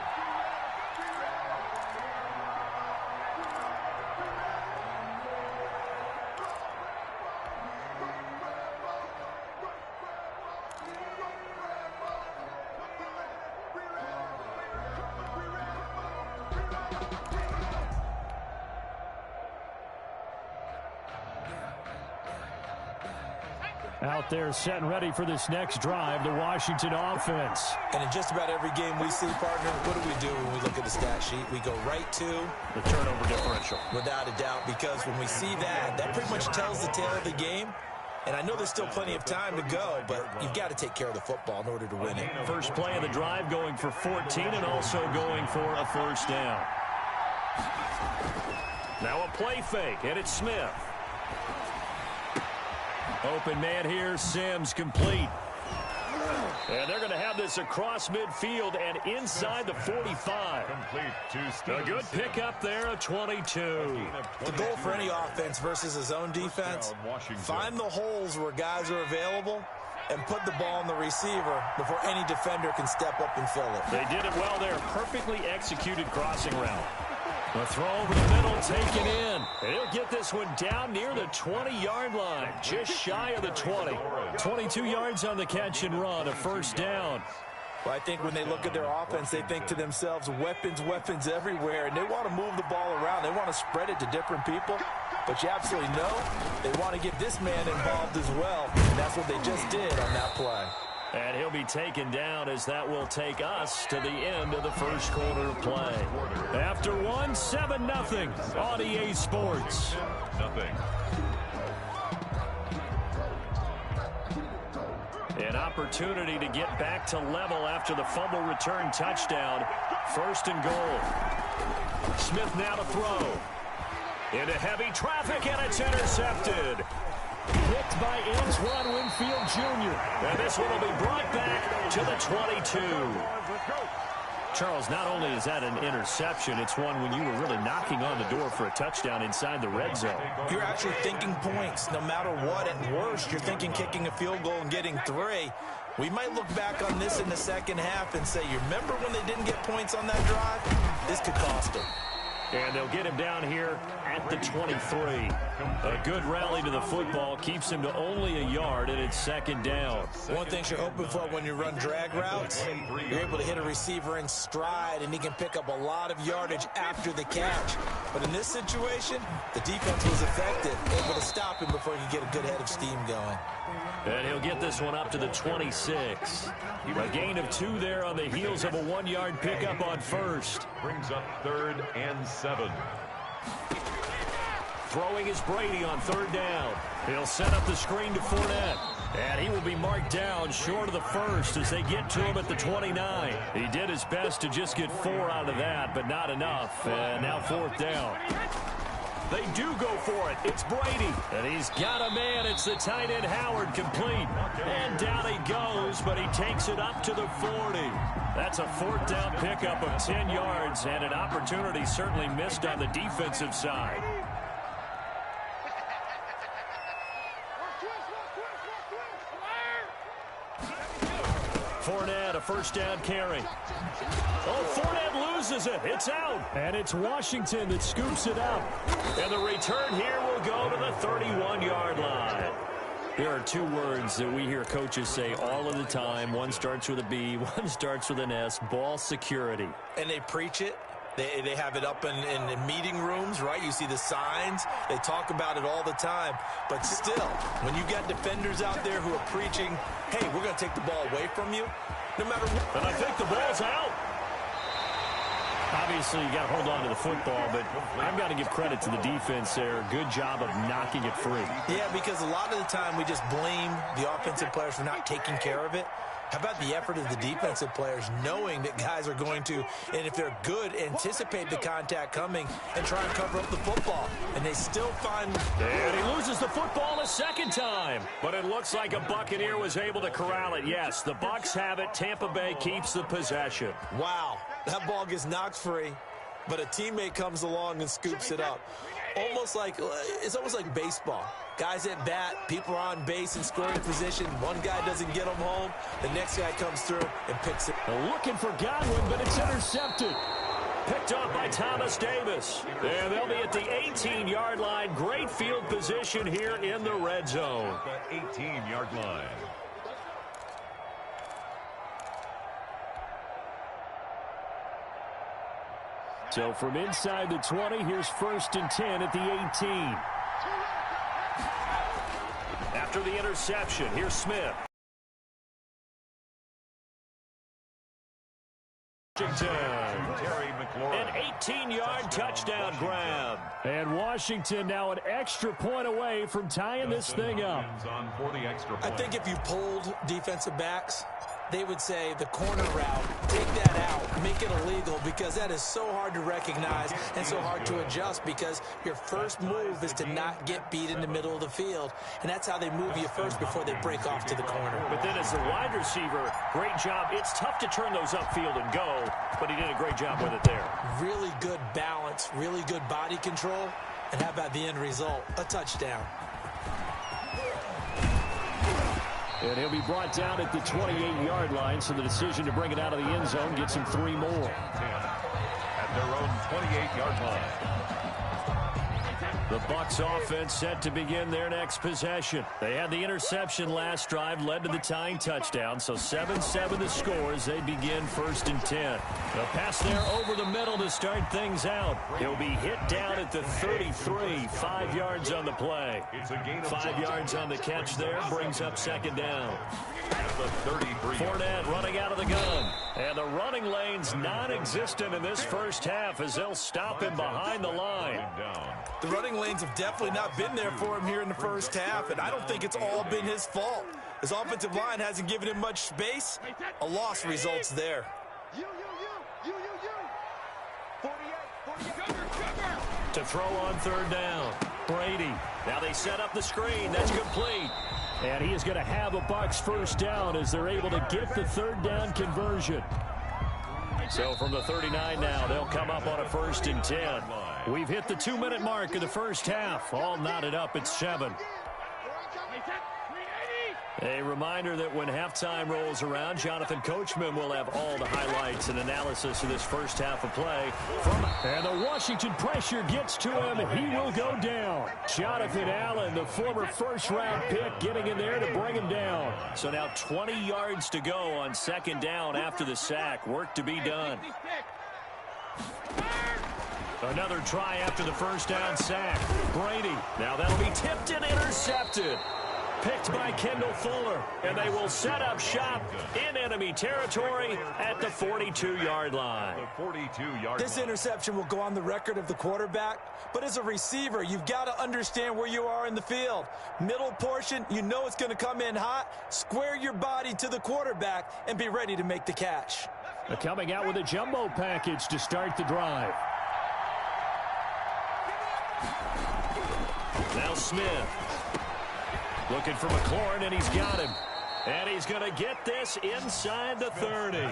B: Out there set and ready for this next drive, the Washington offense.
E: And in just about every game we see, partner, what do when we look at the stat sheet? We go right to
B: the turnover differential.
E: Without a doubt, because when we see that, that pretty much tells the tale of the game. And I know there's still plenty of time to go, but you've got to take care of the football in order to win it.
B: First play of the drive going for 14 and also going for a first down. Now a play fake, and it's Smith. Open man here, Sims complete. And they're going to have this across midfield and inside the 45. A good pickup there, a 22.
E: The goal for any offense versus his own defense, find the holes where guys are available and put the ball on the receiver before any defender can step up and fill it.
B: They did it well there. Perfectly executed crossing route. A throw over the middle, taken in. And he'll get this one down near the 20-yard line, just shy of the 20. 22 yards on the catch and run, a first down.
E: Well, I think when they look at their offense, they think to themselves, weapons, weapons everywhere, and they want to move the ball around. They want to spread it to different people. But you absolutely know they want to get this man involved as well, and that's what they just did on that play.
B: And he'll be taken down as that will take us to the end of the first quarter of play. After 7-0 on EA Sports. An opportunity to get back to level after the fumble return touchdown. First and goal. Smith now to throw. Into heavy traffic, and it's intercepted. Picked by Antoine Winfield Jr. And this one will be brought back to the 22. Charles, not only is that an interception, it's one when you were really knocking on the door for a touchdown inside the red zone.
E: You're actually thinking points. No matter what, at worst, you're thinking kicking a field goal and getting 3. We might look back on this in the second half and say, you remember when they didn't get points on that drive? This could cost them.
B: And they'll get him down here at the 23. A good rally to the football keeps him to only a yard, and it's second down.
E: One thing you're hoping for when you run drag routes, you're able to hit a receiver in stride, and he can pick up a lot of yardage after the catch. But in this situation, the defense was effective, able to stop him before he could get a good head of steam going.
B: And he'll get this one up to the 26. A gain of 2 there on the heels of a 1-yard pickup on first.
D: Brings up 3rd and 7.
B: Throwing is Brady on 3rd down. He'll set up the screen to Fournette. And he will be marked down short of the first as they get to him at the 29. He did his best to just get 4 out of that, but not enough. And now 4th down. They do go for it. It's Brady. And he's got a man. It's the tight end Howard, complete. And down he goes, but he takes it up to the 40. That's a 4th down pickup of 10 yards and an opportunity certainly missed on the defensive side. Fournette, a first down carry. Oh, Fournette loses it. It's out. And it's Washington that scoops it up. And the return here will go to the 31-yard line. There are 2 words that we hear coaches say all of the time. One starts with a B, one starts with an S. Ball security.
E: And they preach it. They have it up in meeting rooms, right? You see the signs. They talk about it all the time. But still, when you got defenders out there who are preaching, hey, we're going to take the ball away from you, no matter what.
B: And I think the ball's out. Obviously, you got to hold on to the football, but I've got to give credit to the defense there. Good job of knocking it free.
E: Yeah, because a lot of the time we just blame the offensive players for not taking care of it. How about the effort of the defensive players knowing that guys are going to, and if they're good, anticipate the contact coming and try and cover up the football. And they still find...
B: And he loses the football a second time. But it looks like a Buccaneer was able to corral it. Yes, the Bucs have it. Tampa Bay keeps the possession.
E: Wow, that ball gets knocked free, but a teammate comes along and scoops it up. It's almost like baseball. Guys at bat, people are on base in scoring position. One guy doesn't get them home. The next guy comes through and picks it.
B: Looking for Godwin, but it's intercepted. Picked up by Thomas Davis. And they'll be at the 18-yard line. Great field position here in the red zone.
D: The 18-yard line.
B: So from inside the 20, here's 1st and 10 at the 18. after the interception. Here's Smith. An 18-yard touchdown grab.
C: And Washington now an extra point away from tying this thing up.
E: I think if you polled defensive backs, they would say the corner route, take that out, make it illegal, because that is so hard to recognize and so hard to adjust, because your first move is to not get beat in the middle of the field, and that's how they move you first before they break off to the corner.
B: But then as a wide receiver, great job. It's tough to turn those upfield and go, but he did a great job with it there.
E: Really good balance, really good body control, and how about the end result? A touchdown.
C: And he'll be brought down at the 28-yard line, so the decision to bring it out of the end zone gets him 3 more.
D: At their own 28-yard line.
B: The Bucs offense set to begin their next possession. They had the interception last drive, led to the tying touchdown, so 7-7 the score as they begin 1st and 10. The pass there over the middle to start things out. He'll be hit down at the 33, 5 yards on the play. 5 yards on the catch there, brings up 2nd down. Fournette running out of the gun. And the running lane's non-existent in this first half as they'll stop him behind the line.
E: The running lanes have definitely not been there for him here in the first half, and I don't think it's all been his fault. His offensive line hasn't given him much space. A loss results there.
B: To throw on 3rd down. Brady. Now they set up the screen. That's complete.
C: And he is going to have a Bucs 1st down as they're able to get the 3rd down conversion.
B: So from the 39 now, they'll come up on a 1st and 10. We've hit the 2-minute mark of the first half. All knotted up at 7. A reminder that when halftime rolls around, Jonathan Coachman will have all the highlights and analysis of this first half of play.
C: And the Washington pressure gets to him. He will go down. Jonathan Allen, the former 1st-round pick, getting in there to bring him down.
B: So now 20 yards to go on 2nd down after the sack. Work to be done. Another try after the 1st down sack. Brady. Now that'll be tipped and intercepted. Picked by Kendall Fuller, and they will set up shop in enemy territory at the 42-yard line.
E: This interception will go on the record of the quarterback, but as a receiver, you've got to understand where you are in the field. Middle portion, you know it's going to come in hot. Square your body to the quarterback and be ready to make the catch.
C: They're coming out with a jumbo package to start the drive.
B: Now Smith. Looking for McLaurin, and he's got him. And he's going to get this inside the 30.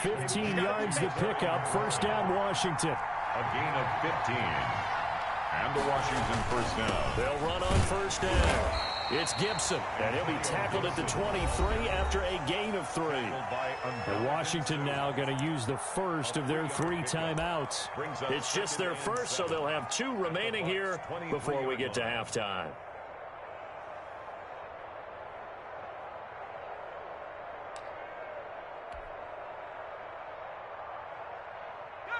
C: 15 yards the pickup. 1st down, Washington.
D: A gain of 15. And the Washington 1st down.
B: They'll run on 1st down. It's Gibson, and he'll be tackled at the 23 after a gain of 3.
C: And Washington now going to use the first of their 3 timeouts.
B: It's just their first, so they'll have 2 remaining here before we get to halftime.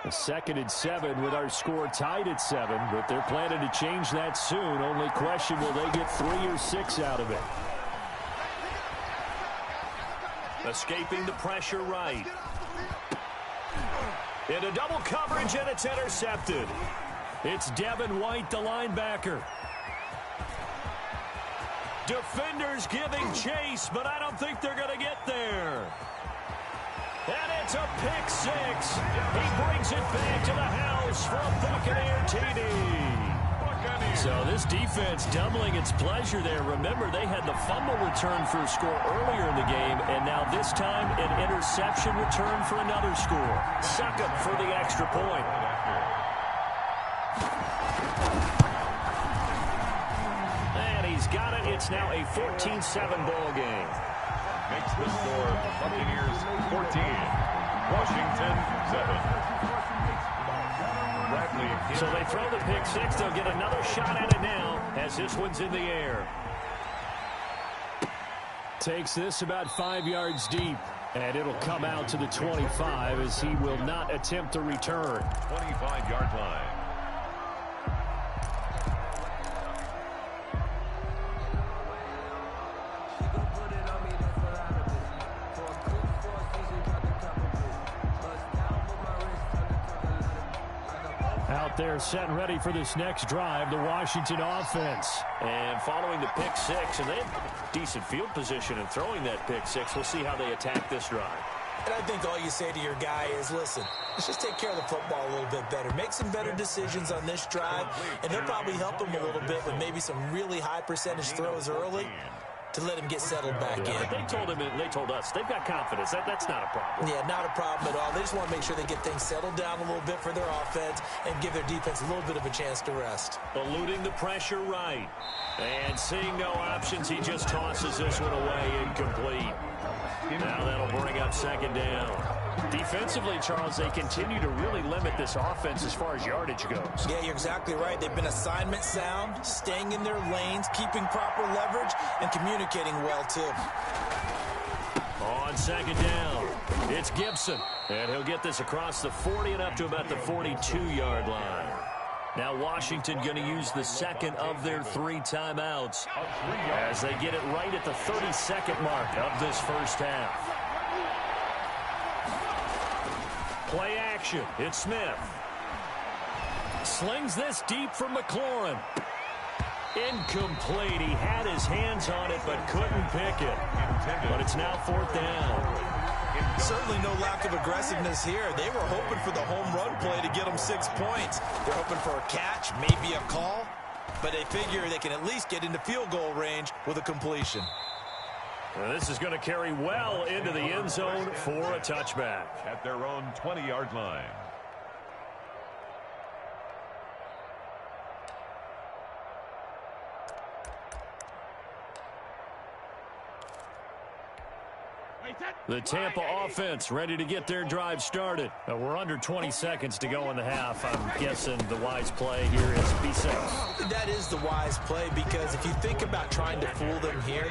C: A 2nd and 7 with our score tied at 7, but they're planning to change that soon. Only question, will they get 3 or 6 out of it?
B: Escaping the pressure right. Into double coverage, and it's intercepted.
C: It's Devin White, the linebacker.
B: Defenders giving chase, but I don't think they're going to get there. And it's a pick 6. He brings it back to the house for a Buccaneer TD.
C: So this defense doubling its pleasure there. Remember, they had the fumble return for a score earlier in the game, and now this time an interception return for another score.
B: Suck up for the extra point. And he's got it. It's now a 14-7 ball game.
D: Makes the score Buccaneers 14, Washington 7.
B: So they throw the pick 6. They'll get another shot at it now as this one's in the air.
C: Takes this about 5 yards deep, and it'll come out to the 25 as he will not attempt a return.
D: 25-yard line.
B: there set and ready for this next drive, the Washington offense.
C: And following the pick six, and they have decent field position in throwing that pick six. We'll see how they attack this drive.
E: And I think all you say to your guy is, listen, let's just take care of the football a little bit better. Make some better decisions on this drive, and they'll probably help him a little bit with maybe some really high percentage throws early to let him get settled back in.
C: They told him, they told us, they've got confidence. That's not a problem.
E: Yeah, not a problem at all. They just want to make sure they get things settled down a little bit for their offense and give their defense a little bit of a chance to rest.
C: Eluding the pressure right. And seeing no options, he just tosses this one away, incomplete. Now that'll bring up second down. Defensively, Charles, they continue to really limit this offense as far as yardage goes.
E: Yeah, you're exactly right. They've been assignment sound, staying in their lanes, keeping proper leverage, and communicating well, too.
C: On second down, it's Gibson. And he'll get this across the 40 and up to about the 42-yard line. Now Washington going to use the second of their 3 timeouts as they get it right at the 32nd mark of this first half. Play action. It's Smith. Slings this deep for McLaurin. Incomplete. He had his hands on it but couldn't pick it. But it's now 4th down.
E: Certainly no lack of aggressiveness here. They were hoping for the home run play to get them 6 points. They're hoping for a catch, maybe a call, but they figure they can at least get into field goal range with a completion.
C: Now this is going to carry well into the end zone for a touchback.
D: At their own 20-yard line.
B: The Tampa offense ready to get their drive started. We're under 20 seconds to go in the half. I'm guessing the wise play here is be safe.
E: That is the wise play, because if you think about trying to fool them here,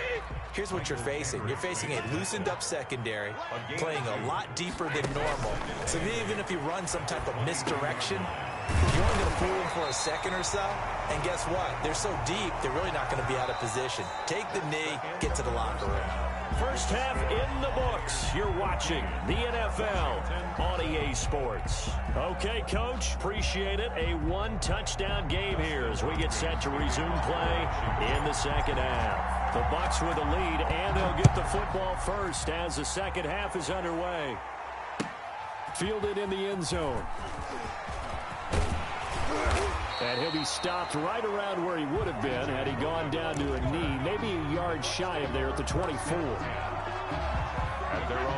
E: here's what you're facing. You're facing a loosened up secondary, playing a lot deeper than normal. So even if you run some type of misdirection, you're only going to fool them for a second or so. And guess what? They're so deep, they're really not going to be out of position. Take the knee, get to the locker room.
C: First half in the books. You're watching the NFL on EA Sports. Okay, Coach, appreciate it. A 1-touchdown game here as we get set to resume play in the second half. The Bucs with a lead, and they'll get the football first as the second half is underway.
B: Fielded in the end zone. And he'll be stopped right around where he would have been had he gone down to a knee, maybe a yard shy of there at the 24.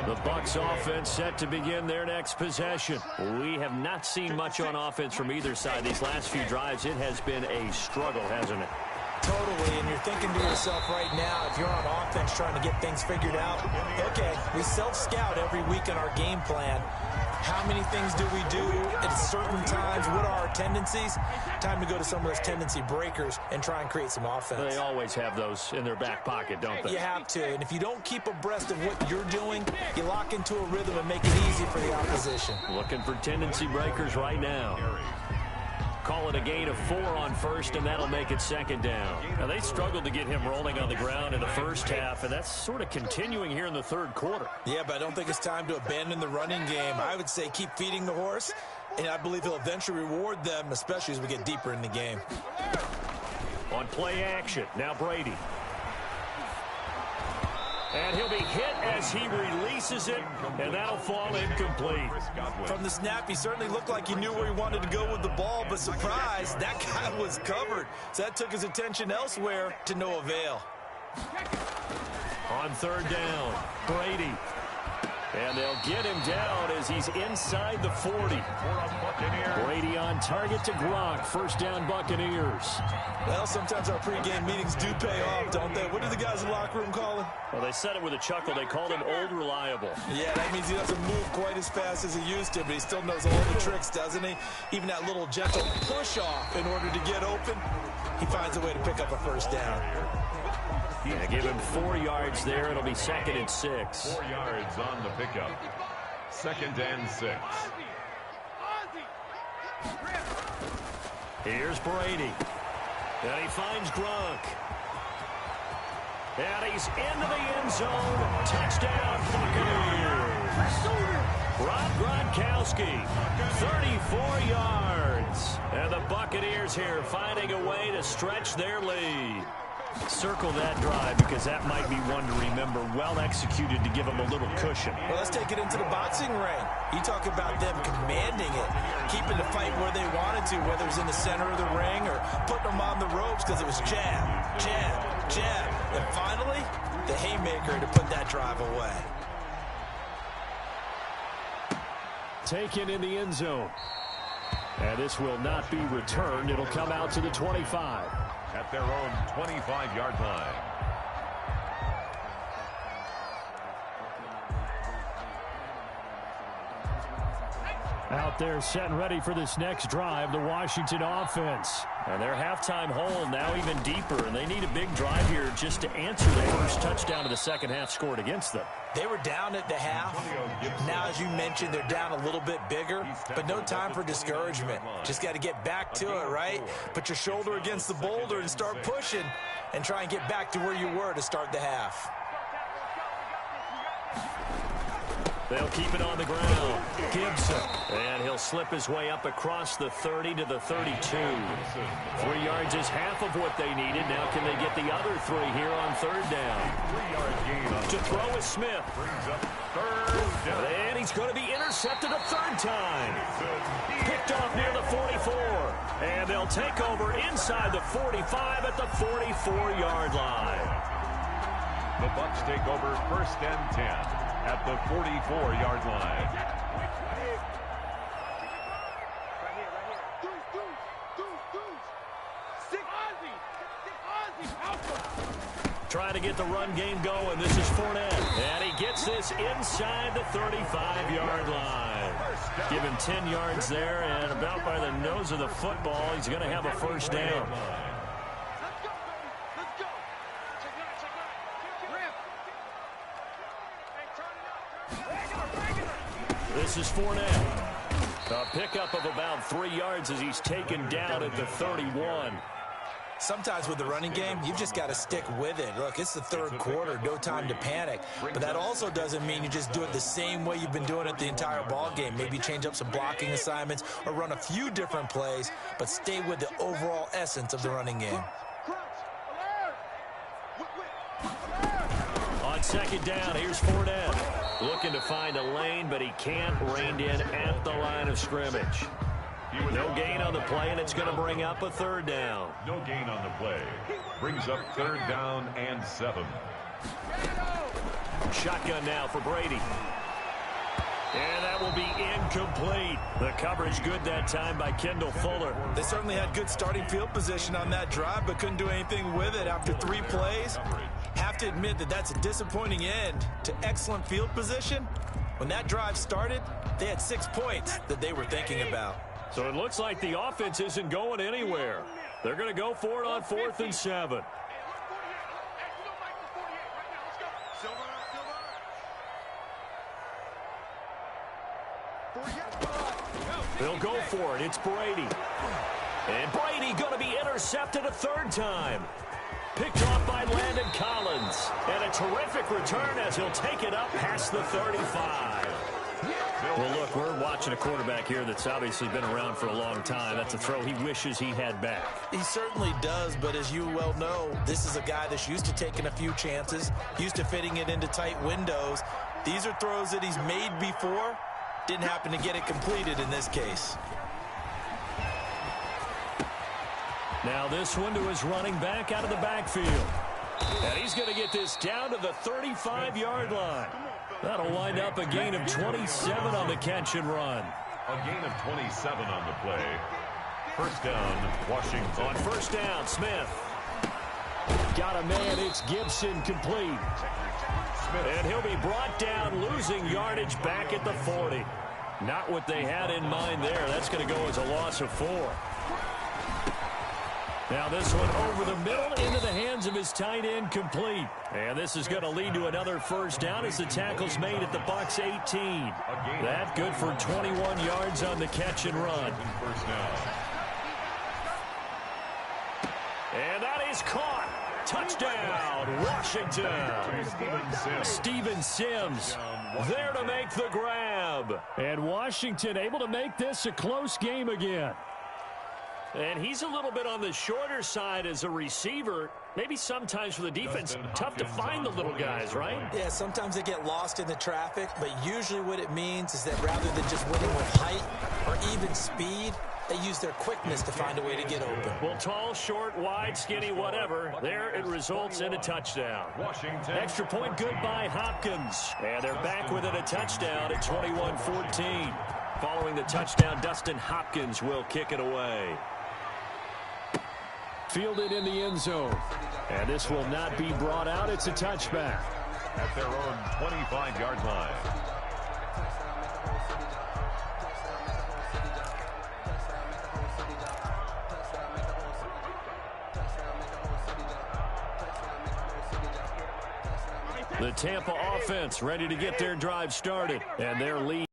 B: The Bucs offense set to begin their next possession. We have not seen much on offense from either side these last few drives. It has been a struggle, hasn't it?
E: Totally, and you're thinking to yourself right now, if you're on offense trying to get things figured out, okay, we self-scout every week in our game plan. How many things do we do at certain times? What are our tendencies? Time to go to some of those tendency breakers and try and create some offense.
C: They always have those in their back pocket, don't they?
E: You have to, and if you don't keep abreast of what you're doing, you lock into a rhythm and make it easy for the opposition.
C: Looking for tendency breakers right now. Call it a gain of 4 on first, and that'll make it second down.
B: Now, they struggled to get him rolling on the ground in the first half, and that's sort of continuing here in the third quarter.
E: Yeah, but I don't think it's time to abandon the running game. I would say keep feeding the horse, and I believe he'll eventually reward them, especially as we get deeper in the game.
C: On play action, now Brady. And he'll be hit as he releases it, and that'll fall incomplete.
E: From the snap, he certainly looked like he knew where he wanted to go with the ball, but surprise, that guy was covered. So that took his attention elsewhere to no avail.
C: On third down, Brady. And they'll get him down as he's inside the 40.
B: Brady on target to Gronk. First down, Buccaneers.
E: Well, sometimes our pregame meetings do pay off, don't they? What do the guys in the locker room call him?
C: Well, they said it with a chuckle. They called him Old Reliable.
E: Yeah, that means he doesn't move quite as fast as he used to, but he still knows all the tricks, doesn't he? Even that little gentle push-off in order to get open, he finds a way to pick up a first down.
C: Yeah, give him 4 yards there. It'll be second and 6.
D: 4 yards on the pickup. Second and 6.
C: Here's Brady. And he finds Gronk. And he's into the end zone. Touchdown, Buccaneers. Rob Gronkowski, 34 yards.
B: offense. And the Buccaneers here finding a way to stretch their lead. Circle that drive because that might be one to remember. Well executed to give them a little cushion.
E: Well, let's take it into the boxing ring. You talk about them commanding it, keeping the fight where they wanted to, whether it was in the center of the ring or putting them on the ropes because it was jab, jab, jab. And finally, the haymaker to put that drive away.
B: Taken in the end zone. And this will not be returned. It'll come out to the 25.
D: At their own 25-yard line.
B: Out there setting ready for this next drive, the Washington offense. And their halftime hole now even deeper, and they need a big drive here just to answer the first touchdown of the second half scored against them.
E: They were down at the half. Now, as you mentioned, they're down a little bit bigger, but no time for discouragement. Just got to get back to it, right? Put your shoulder against the boulder and start pushing and try and get back to where you were to start the half.
B: They'll keep it on the ground. Gibson. And he'll slip his way up across the 30 to the 32. 3 yards is half of what they needed. Now can they get the other 3 here on third down?
D: 3-yard gain on
B: to throw is Smith.
D: brings up third down.
B: And he's going to be intercepted a third time. Picked off near the 44. And they'll take over inside the 45 at the 44-yard line.
D: The Bucs take over first and 10 at the 44-yard line.
B: Trying to get the run game going. This is Fournette. And he gets this inside the 35-yard line. Give him 10 yards there, and about by the nose of the football, he's going to have a first down. This is Fournette. A pickup of about 3 yards as he's taken down at the 31.
E: Sometimes with the running game, you've just got to stick with it. Look, it's the third quarter, no time to panic. But that also doesn't mean you just do it the same way you've been doing it the entire ball game. Maybe change up some blocking assignments or run a few different plays, but stay with the overall essence of the running game.
B: On second down, here's Fournette. Looking to find a lane, but he can't. Reined in at the line of scrimmage. No gain on the play, and it's going to bring up a third down.
D: No gain on the play. Brings up third down and 7.
B: Shotgun now for Brady. And that will be incomplete. The coverage good that time by Kendall Fuller.
E: They certainly had good starting field position on that drive, but couldn't do anything with it after 3 plays. Have to admit that that's a disappointing end to excellent field position. When that drive started, they had 6 points that they were thinking about.
B: So it looks like the offense isn't going anywhere. They're going to go for it on 4th and 7. They'll go for it. It's Brady. And Brady going to be intercepted a third time. Picked off by Landon Collins. And a terrific return as he'll take it up past the 35. Well, look, we're watching a quarterback here that's obviously been around for a long time. That's a throw he wishes he had back.
E: He certainly does, but as you well know, this is a guy that's used to taking a few chances, used to fitting it into tight windows. These are throws that he's made before. Didn't happen to get it completed in this case.
B: Now this one to his running back out of the backfield. And he's going to get this down to the 35-yard line. That'll wind up a gain of 27 on the catch and run.
D: A gain of 27 on the play. First down, Washington.
B: On first down, Smith. Got a man, it's Gibson complete. And he'll be brought down, losing yardage back at the 40. Not what they had in mind there. That's going to go as a loss of 4. Now this one over the middle into the hands of his tight end complete. And this is going to lead to another first down as the tackle's made at the Bucs 18. That good for 21 yards on the catch and run.
D: First down.
B: And that is caught. Touchdown, Washington. Steven Sims there to make the grab. And Washington able to make this a close game again. And he's a little bit on the shorter side as a receiver. Maybe sometimes for the defense, tough to find the little guys, right?
E: Yeah, sometimes they get lost in the traffic, but usually what it means is that rather than just winning with height or even speed, they use their quickness to find a way to get open.
B: Well, tall, short, wide, skinny, whatever. There it results in a touchdown.
D: Washington.
B: Extra point good by Hopkins. And they're back within a touchdown at 21-14. Following the touchdown, Dustin Hopkins will kick it away. Fielded in the end zone. And this will not be brought out. It's a touchback.
D: At their own 25-yard line.
B: The Tampa offense ready to get their drive started. And their lead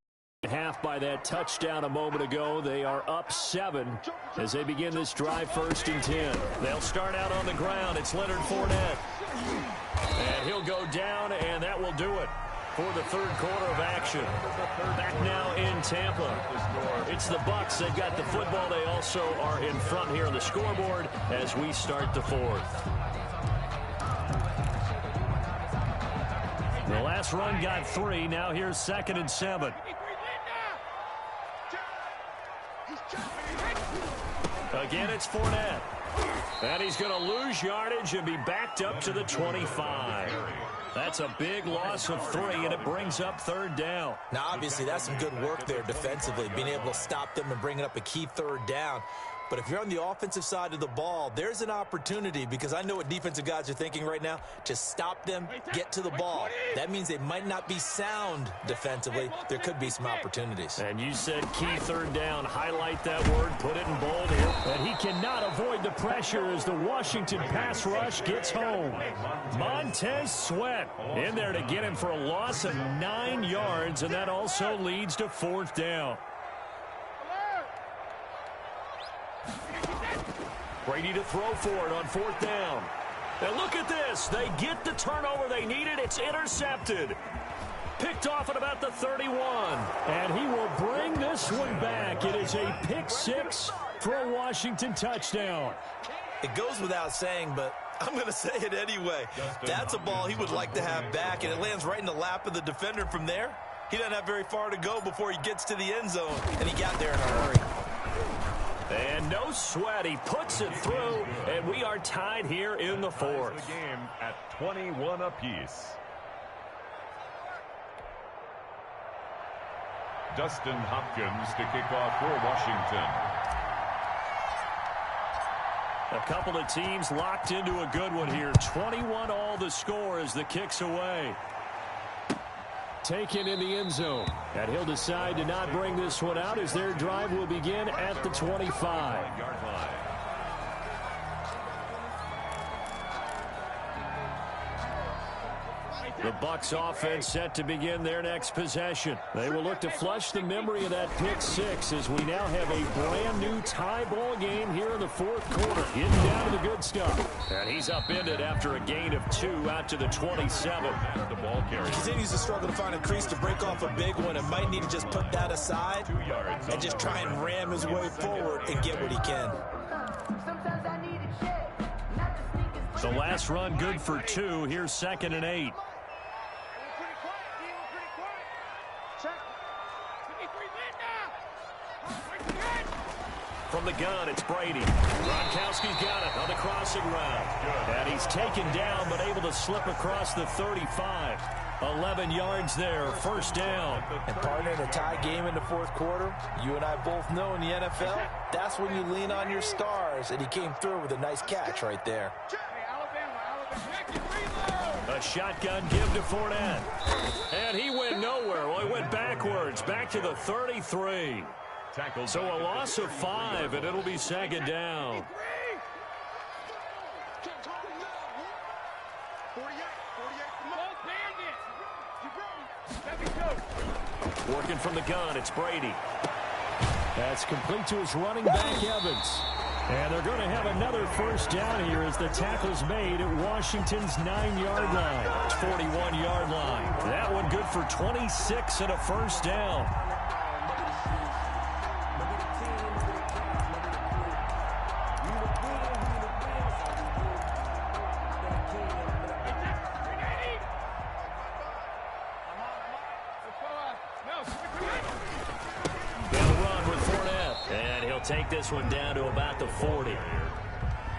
B: half by that touchdown a moment ago. They are up 7 as they begin this drive 1st and 10. They'll start out on the ground. It's Leonard Fournette. And he'll go down, and that will do it for the third quarter of action. Back now in Tampa. It's the Bucs. They've got the football. They also are in front here on the scoreboard as we start the fourth. The last run got 3. Now here's 2nd and 7. Again, it's Fournette. And he's going to lose yardage and be backed up to the 25. That's a big loss of 3, and it brings up 3rd down.
E: Now, obviously, that's some good work there defensively, being able to stop them and bringing up a key 3rd down. But if you're on the offensive side of the ball, there's an opportunity, because I know what defensive guys are thinking right now, to stop them, get to the ball. That means they might not be sound defensively. There could be some opportunities.
B: And you said key 3rd down. Highlight that word. Put it in bold here. And he cannot avoid the pressure as the Washington pass rush gets home. Montez Sweat in there to get him for a loss of 9 yards, and that also leads to 4th down. Brady to throw for it on 4th down. And look at this. They get the turnover they needed. It's intercepted. Picked off at about the 31. And he will bring this one back. It is a pick 6 for a Washington touchdown.
E: It goes without saying, but I'm going to say it anyway. That's a ball he would like to have back, and it lands right in the lap of the defender from there. He doesn't have very far to go before he gets to the end zone, and he got there in a hurry.
B: And no sweat. He puts it through, and we are tied here in the 4th.
D: The game at 21 apiece. Dustin Hopkins to kick off for Washington.
B: A couple of teams locked into a good one here. 21 all the score as the kick's away. Taken in the end zone. And he'll decide to not bring this one out as their drive will begin at the 25. The Bucs offense set to begin their next possession. They will look to flush the memory of that pick 6 as we now have a brand new tie ball game here in the 4th quarter. Getting down to the good stuff. And he's upended after a gain of 2 out to the 27.
D: The ball carrier
E: He continues to struggle to find a crease to break off a big one, and might need to just put that aside and just try and ram his way forward and get what he can.
B: The last run good for 2. Here's 2nd and 8. From the gun, it's Brady. Gronkowski's got it on the crossing route. And he's taken down, but able to slip across the 35. 11 yards there, 1st down.
E: And partner, in a tie game in the 4th quarter, you and I both know in the NFL, that's when you lean on your stars. And he came through with a nice catch right there.
B: A shotgun give to Fournette. And he went nowhere. Well, he went backwards, back to the 33. So a loss of 5, and it'll be 2nd down. Working from the gun, it's Brady. That's complete to his running back, Evans. And they're going to have another 1st down here as the tackle's made at Washington's 9-yard line. 41-yard line. That one good for 26 and a 1st down. take this one down to about the 40.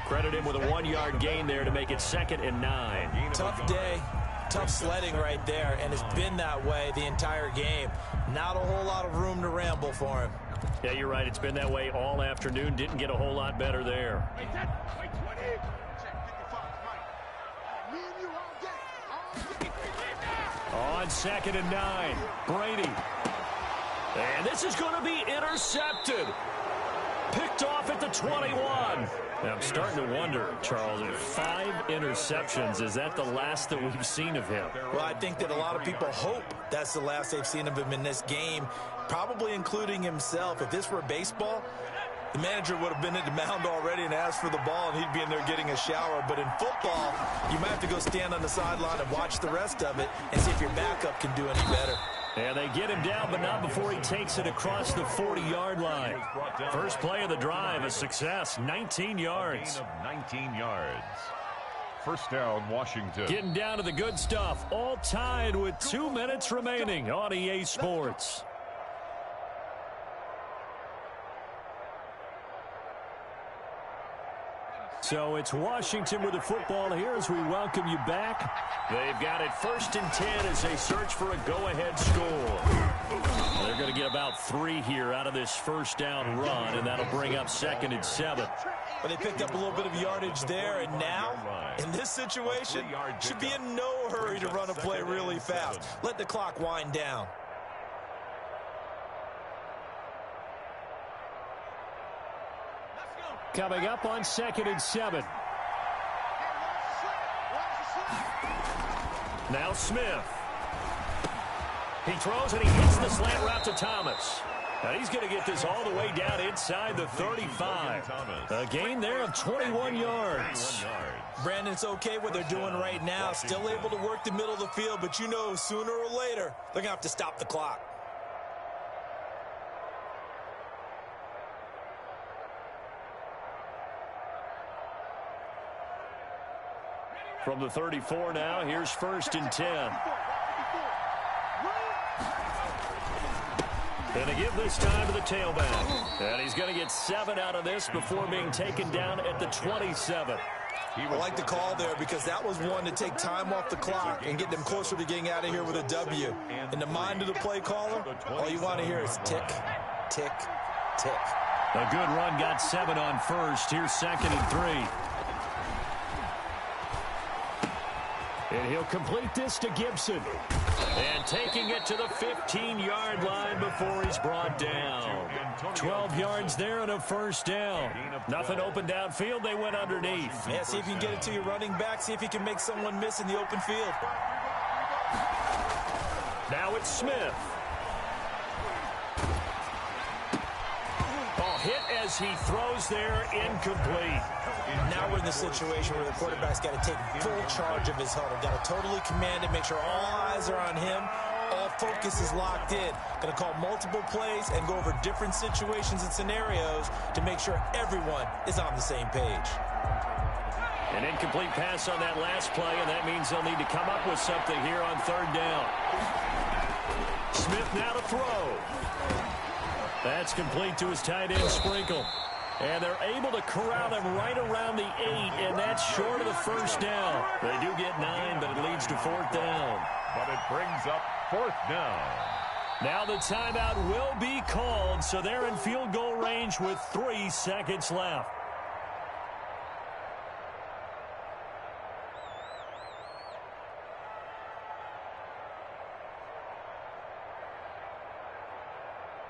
B: Credit him with a 1-yard gain there to make it 2nd and 9.
E: Tough day, tough sledding right there, and it's been that way the entire game. Not a whole lot of room to ramble for him.
B: Yeah, you're right. It's been that way all afternoon. Didn't get a whole lot better there. On 2nd and 9, Brady. And this is going to be intercepted. Picked off at the 21. Now, I'm starting to wonder, Charles, if 5 interceptions, is that the last that we've seen of him?
E: Well, I think that a lot of people hope that's the last they've seen of him in this game, probably including himself. If this were baseball, the manager would have been at the mound already and asked for the ball, and he'd be in there getting a shower. But in football, you might have to go stand on the sideline and watch the rest of it and see if your backup can do any better.
B: And they get him down, but not before he takes it across the 40-yard line. First play of the drive, a success, 19 yards.
D: 19 yards. First down, Washington.
B: Getting down to the good stuff, all tied with 2 minutes remaining on EA Sports. So it's Washington with the football here as we welcome you back. They've got it 1st and 10 as they search for a go-ahead score. They're going to get about 3 here out of this first down run, and that'll bring up 2nd and 7.
E: But they picked up a little bit of yardage there, and now, in this situation, should be in no hurry to run a play really fast. Let the clock wind down.
B: Coming up on 2nd and 7. Now Smith. He throws and he hits the slant route to Thomas. And he's going to get this all the way down inside the 35. A gain there of 21 yards.
E: Brandon, it's okay what they're doing right now. Still able to work the middle of the field, but you know sooner or later they're going to have to stop the clock.
B: From the 34 now, here's 1st and 10. And to give this time to the tailback. And he's going to get 7 out of this before being taken down at the 27.
E: I like the call there because that was one to take time off the clock and get them closer to getting out of here with a W. In the mind of the play caller, all you want to hear is tick, tick, tick.
B: A good run got 7 on 1st. Here's 2nd and 3. And he'll complete this to Gibson. And taking it to the 15-yard line before he's brought down. 12 yards there and a first down. Nothing open downfield. They went underneath.
E: Yeah, see if you can get it to your running back. See if you can make someone miss in the open field.
B: Now it's Smith. Oh, hit as he throws there, incomplete.
E: Now we're in the situation where the quarterback's got to take full charge of his huddle. Got to totally command it, make sure all eyes are on him. All focus is locked in. Going to call multiple plays and go over different situations and scenarios to make sure everyone is on the same page.
B: An incomplete pass on that last play, and that means they'll need to come up with something here on 3rd down. Smith now to throw. That's complete to his tight end, Sprinkle. And they're able to corral him right around the 8, and that's short of the first down. They do get 9, but it leads to 4th down.
D: But it brings up 4th down.
B: Now the timeout will be called, so they're in field goal range with 3 seconds left.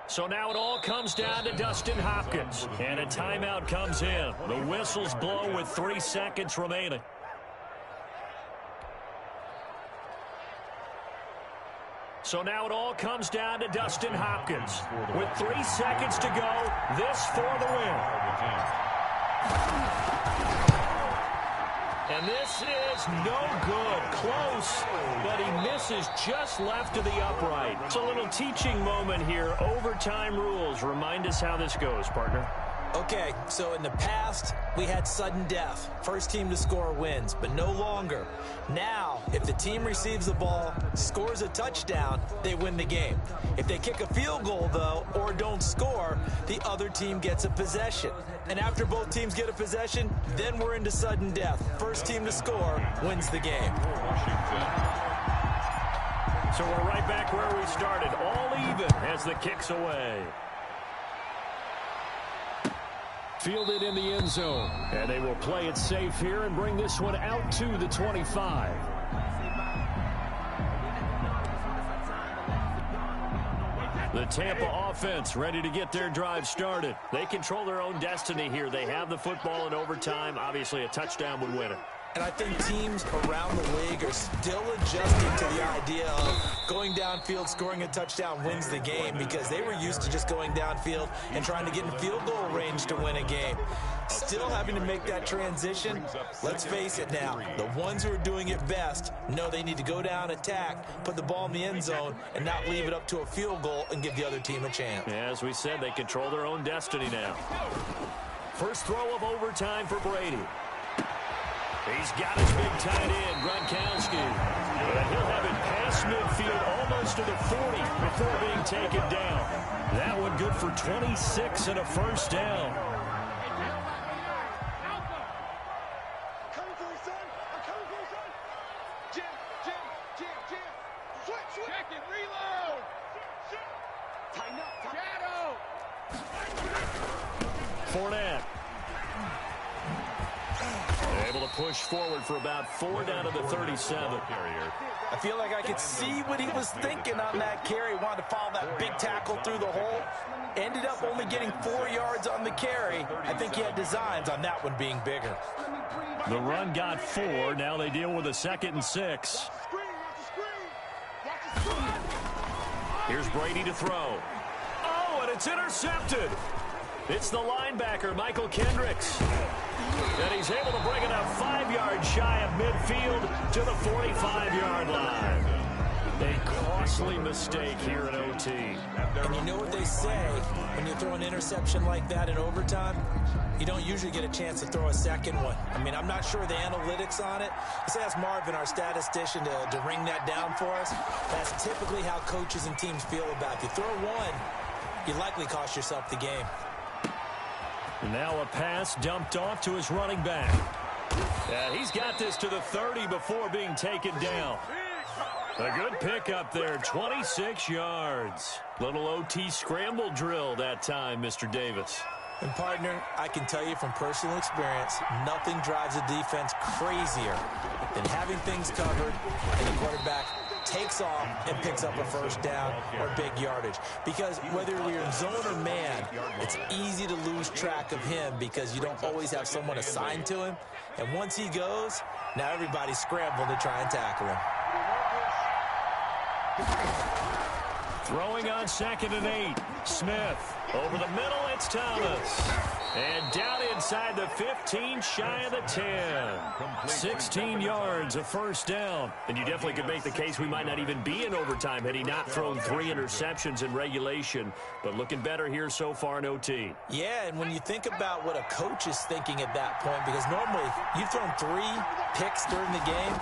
B: So now it all comes down to Dustin Hopkins. And a timeout comes in. The whistles blow with 3 seconds remaining. So now it all comes down to Dustin Hopkins. With 3 seconds to go, this for the win. And this is no good. Close, but he misses just left of the upright. It's a little teaching moment here. Overtime rules. Remind us how this goes, partner.
E: Okay, so in the past, we had sudden death. First team to score wins, but no longer. Now, if the team receives the ball, scores a touchdown, they win the game. If they kick a field goal, though, or don't score, the other team gets a possession. And after both teams get a possession, then we're into sudden death. First team to score wins the game.
B: So we're right back where we started, all even as the kick's away. Fielded in the end zone. And they will play it safe here and bring this one out to the 25. The Tampa offense ready to get their drive started. They control their own destiny here. They have the football in overtime. Obviously, a touchdown would win it.
E: And I think teams around the league are still adjusting to the idea of going downfield, scoring a touchdown wins the game, because they were used to just going downfield and trying to get in field goal range to win a game. Still having to make that transition. Let's face it now, the ones who are doing it best know they need to go down, attack, put the ball in the end zone, and not leave it up to a field goal and give the other team a chance.
B: As we said, they control their own destiny now. First throw of overtime for Brady. He's got his big tight end, Gronkowski. And he'll have it past midfield almost to the 40 before being taken down. That one good for 26 and a first down. Fournette. Able to push forward for about 4 down to the 37.
E: I feel like I could see what he was thinking on that carry. Wanted to follow that big tackle through the hole. Ended up only getting 4 yards on the carry. I think he had designs on that one being bigger.
B: The run got 4. Now they deal with a 2nd and 6. Here's Brady to throw. Oh, and it's intercepted. It's the linebacker, Michael Kendricks. And he's able to bring it up 5 yards shy of midfield to the 45-yard line. A costly mistake here in OT.
E: And you know what they say, when you throw an interception like that in overtime, you don't usually get a chance to throw a second one. I mean, I'm not sure the analytics on it. Let's ask Marvin, our statistician, to ring that down for us. That's typically how coaches and teams feel about it. If you throw one, you likely cost yourself the game.
B: Now a pass dumped off to his running back. He's got this to the 30 before being taken down. A good pickup there, 26 yards. Little OT scramble drill that time, Mr. Davis.
E: And, partner, I can tell you from personal experience, nothing drives a defense crazier than having things covered and the quarterback takes off and picks up a first down or big yardage. Because whether you're in zone or man, it's easy to lose track of him because you don't always have someone assigned to him. And once he goes, now everybody's scrambling to try and tackle him.
B: Throwing on 2nd and 8. Smith. Over the middle, it's Thomas. And down inside the 15, shy of the 10. 16 yards, a first down. And you definitely could make the case we might not even be in overtime had he not thrown 3 interceptions in regulation. But looking better here so far in OT.
E: Yeah, and when you think about what a coach is thinking at that point, because normally you've thrown 3 picks during the game,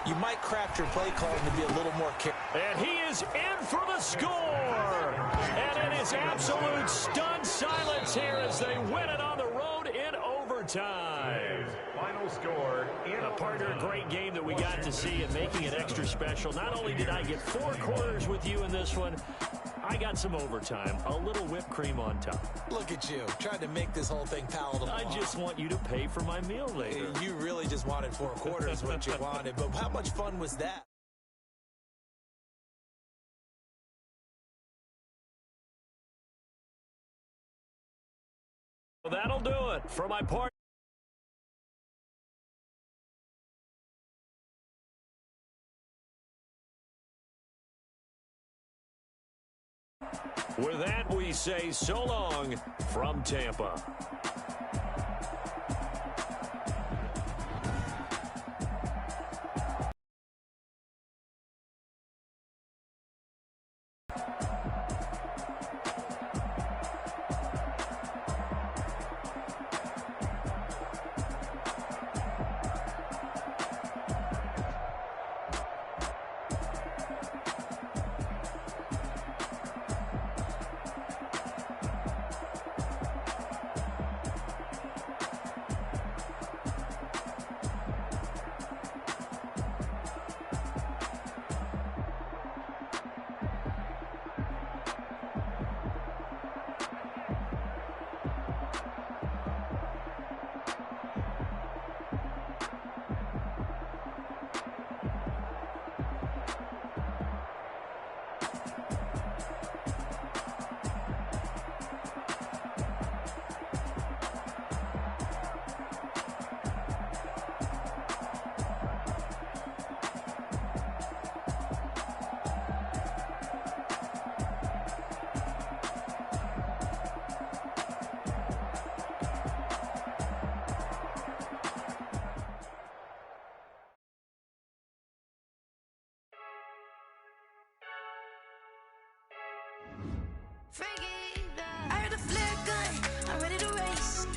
E: you might craft your play calling to be a little more careful.
B: And he is in for the score. And it is absolute stunned silence here as they win it on the road in overtime.
D: Final score in
B: a partner, a great game that we got to see and making it extra special. Not only did I get 4 quarters with you in this one, I got some overtime, a little whipped cream on top.
E: Look at you, trying to make this whole thing palatable.
B: I just want you to pay for my meal later.
E: You really just wanted 4 quarters, what you wanted, but how much fun was that?
B: Well, that'll do it for my part. With that, we say so long from Tampa.
H: I heard a flare gun, I'm ready to race.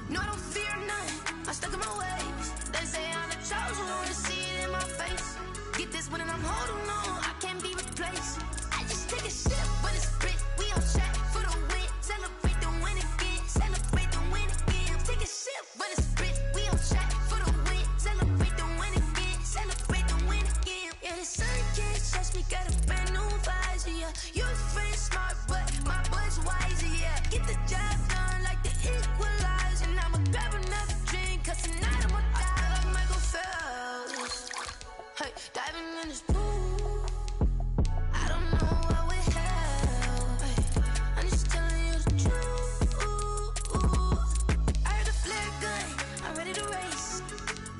H: No, I don't fear none, I'm stuck in my ways. They say I'm the chosen one, to see it in my face. Get this one and I'm holding on, I can't be replaced. I just take a sip, but it's spit, we on track for the win. Celebrate the win again, celebrate the win again. Take a sip, but it's spit, we on track for the win. Celebrate the win again, celebrate the win again. Yeah, the sun can't touch me, got a brand new visor, yeah. You're friend smart, but my boy's wiser, yeah. Get the job done like the equalizer. And I'ma grab another drink, cause tonight I'ma die like Michael Phelps. Hey, diving in this pool, I don't know what would help. Hey, I'm just telling you the truth. I heard a flare gun, I'm ready to race.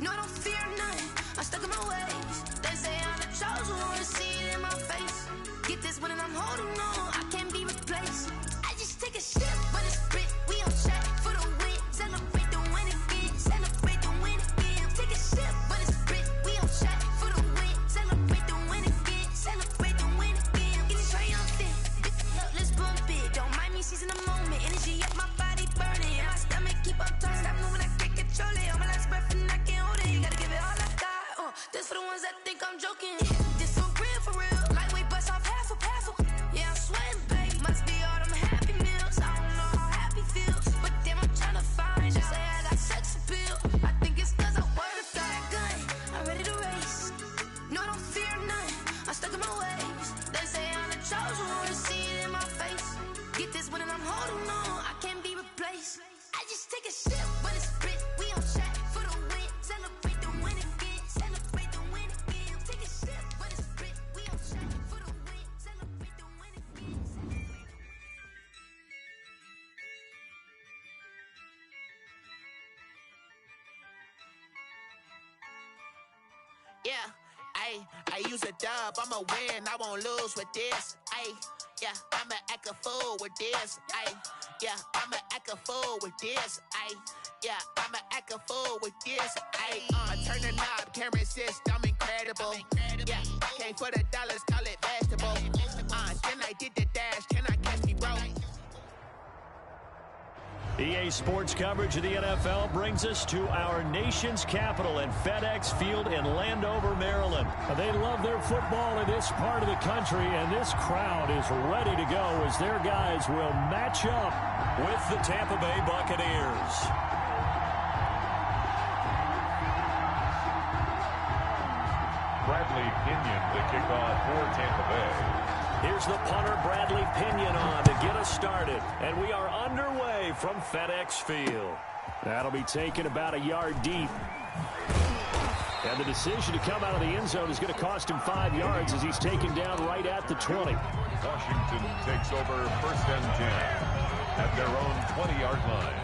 H: No, I don't fear none, I'm stuck in my ways. They say I'm the chosen one, to see it in my face. Get this one and I'm holding on, I can't be replaced. I just take a sip, but it's spit, we on track for the win. Celebrate the win again, celebrate the win again. Take a sip, but it's spit, we on track for the win. Celebrate the win again, celebrate the win again. It's triumphant, let's bump it. Don't mind me seizing the moment, energy up my body burning. And my stomach keep up turning, stop moving, I can't control it. On my last breath and I can't hold it. Gotta give it all I got, this for the ones that think I'm joking. This for real, lightweight bust off half a. Yeah, I'm sweating, babe, must be all them happy meals. I don't know how happy feels, but damn, I'm trying to find out. Say I got sex appeal, I think it's cause I wear the fire gun. I'm ready to race, no, I don't fear none, I'm stuck in my ways. They say I'm the chosen one, to see it in my face. Get this one and I'm holding on, I can't be replaced. I just take a sip, but it's spit, we on track for the win. Celebrate the win again, celebrate the win again. Take a sip, but it's spit, we on track for the win. Celebrate the win again, celebrate.
I: Yeah, I use a dub, I'ma win, I won't lose with this. Yeah, I'ma act a fool with this. Yeah, I'ma act a fool with this. Yeah, I'ma act a fool with this. Turn the knob, camera assist, I'm incredible. Yeah, came for the dollars, call it vegetable. Then I did the dash, can I catch me, bro?
B: EA Sports coverage of the NFL brings us to our nation's capital at FedEx Field in Landover, Maryland.
C: They love their football in this part of the country, and this crowd is ready to go as their guys will match up with the Tampa Bay Buccaneers.
D: Bradley Pinion, the kickoff for Tampa Bay.
B: Here's the punter, Bradley Pinion, on to get us started. And we are underway from FedEx Field.
C: That'll be taken about a yard deep. And the decision to come out of the end zone is going to cost him 5 yards as he's taken down right at the 20.
D: Washington takes over 1st and 10 at their own 20-yard line.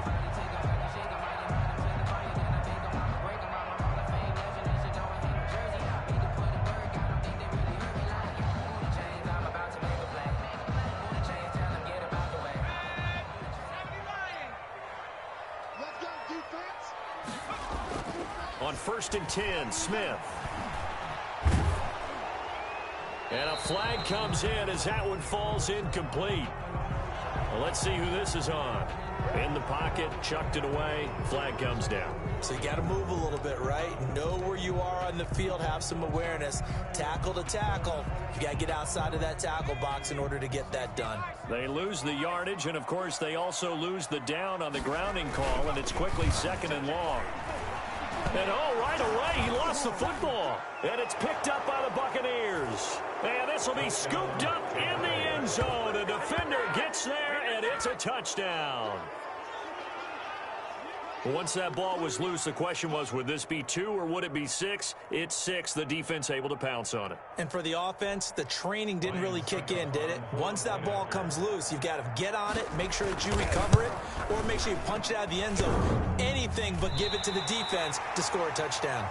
B: On 1st and 10, Smith. And a flag comes in as that one falls incomplete. Well, let's see who this is on. In the pocket, chucked it away, flag comes down.
E: So you got to move a little bit, right? Know where you are on the field, have some awareness. Tackle to tackle. You got to get outside of that tackle box in order to get that done.
B: They lose the yardage, and of course they also lose the down on the grounding call, and it's quickly 2nd and long. And right away, he lost the football. And it's picked up by the Buccaneers. And this will be scooped up in the end zone. A defender gets there, and it's a touchdown. Once that ball was loose, the question was, would this be 2 or would it be 6? It's 6. The defense able to pounce on it.
E: And for the offense, the training didn't really kick in, did it? Once that ball comes loose, you've got to get on it, make sure that you recover it, or make sure you punch it out of the end zone. Anything but give it to the defense to score a touchdown.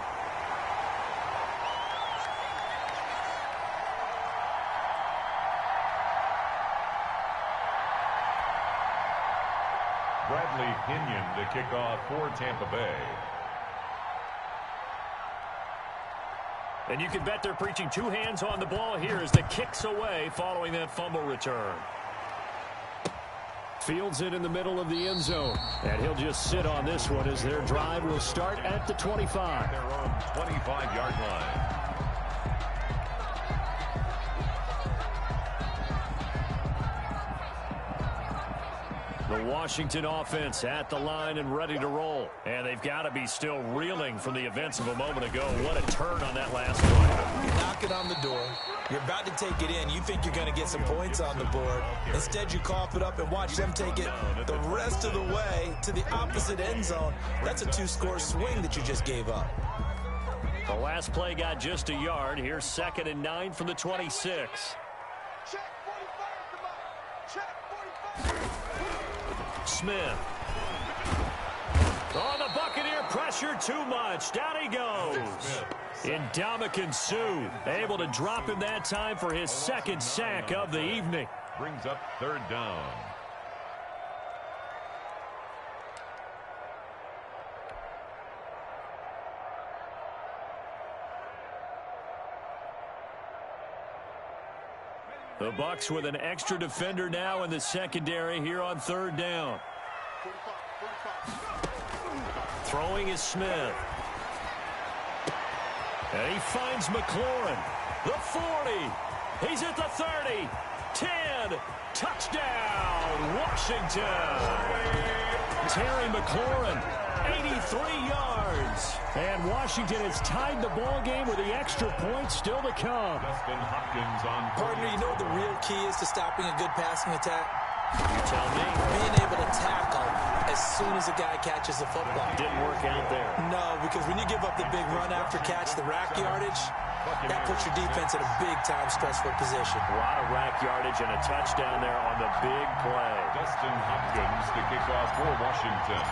D: Bradley Pinion, the kickoff for Tampa Bay.
B: And you can bet they're preaching 2 hands on the ball here as the kick's away following that fumble return. Fields it in the middle of the end zone. And he'll just sit on this one as their drive will start at the 25.
D: Their own 25-yard line.
B: The Washington offense at the line and ready to roll. And they've got to be still reeling from the events of a moment ago. What a turn on that last play.
E: You're knocking on the door. You're about to take it in. You think you're going to get some points on the board. Instead, you cough it up and watch them take it the rest of the way to the opposite end zone. That's a 2-score swing that you just gave up.
B: The last play got just a yard. Here's 2nd and 9 from the 26. Smith. Oh, the Buccaneer pressure too much. Down he goes. Ndamukong Suh able to drop him that time for his 2nd sack of the evening.
D: Brings up 3rd down.
B: The Bucs with an extra defender now in the secondary here on 3rd down. Throwing is Smith. And he finds McLaurin. The 40. He's at the 30. 10. Touchdown, Washington. Terry McLaurin, 83 yards. And Washington has tied the ball game with the extra point still to come.
D: Dustin Hopkins on.
E: Partner, you know what the real key is to stopping a good passing attack?
B: You tell me.
E: Being able to tackle as soon as a guy catches the football.
B: Didn't work out there.
E: No, because when you give up the big run after catch, the rack yardage, that puts your defense in a big-time stressful position.
B: A lot of rack yardage and a touchdown there on the big play.
D: Dustin Hopkins to kick off for Washington.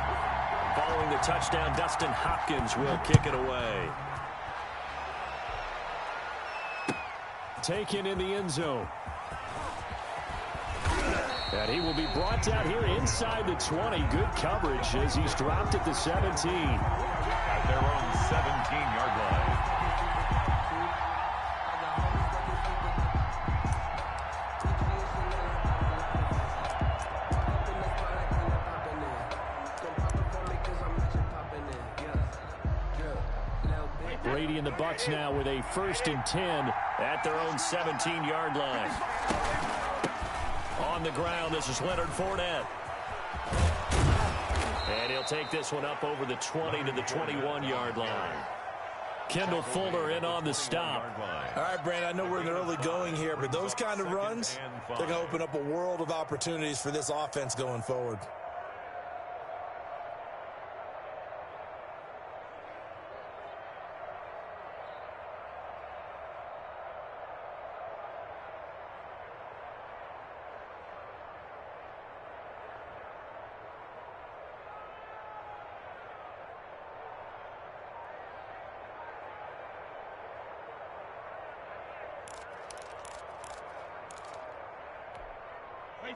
B: Following the touchdown, Dustin Hopkins will kick it away. Taken in the end zone. And he will be brought down here inside the 20. Good coverage as he's dropped at the 17.
D: At their own 17-yard line.
B: Brady and the Bucs now with a 1st and 10 at their own 17-yard line. On the ground, this is Leonard Fournette. And he'll take this one up over the 20 to the 21-yard line. Kendall Fuller in on the stop.
E: All right, Brandon, I know we're in the early going here, but those kind of runs, they're going to open up a world of opportunities for this offense going forward.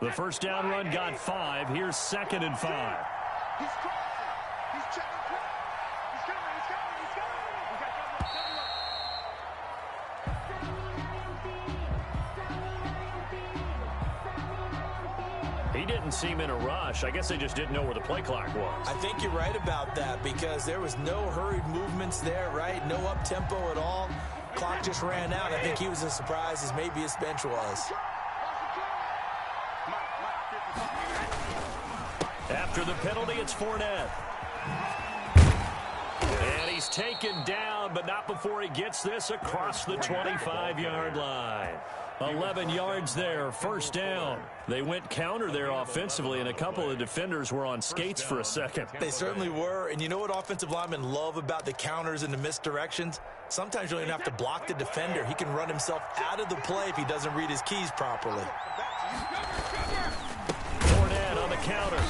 B: The first down run got 5. Here's 2nd and 5.
F: He's crossing. He's checking. He's coming. He's coming.
B: He didn't seem in a rush. I guess they just didn't know where the play clock was.
E: I think you're right about that because there was no hurried movements there, right? No up-tempo at all. Clock just ran out. I think he was as surprised as maybe his bench was.
B: After the penalty, it's Fournette. And he's taken down, but not before he gets this across the 25-yard line. 11 yards there, 1st down. They went counter there offensively, and a couple of defenders were on skates for a second.
E: They certainly were, and you know what offensive linemen love about the counters and the misdirections? Sometimes you don't even have to block the defender. He can run himself out of the play if he doesn't read his keys properly.
B: Fournette on the counter.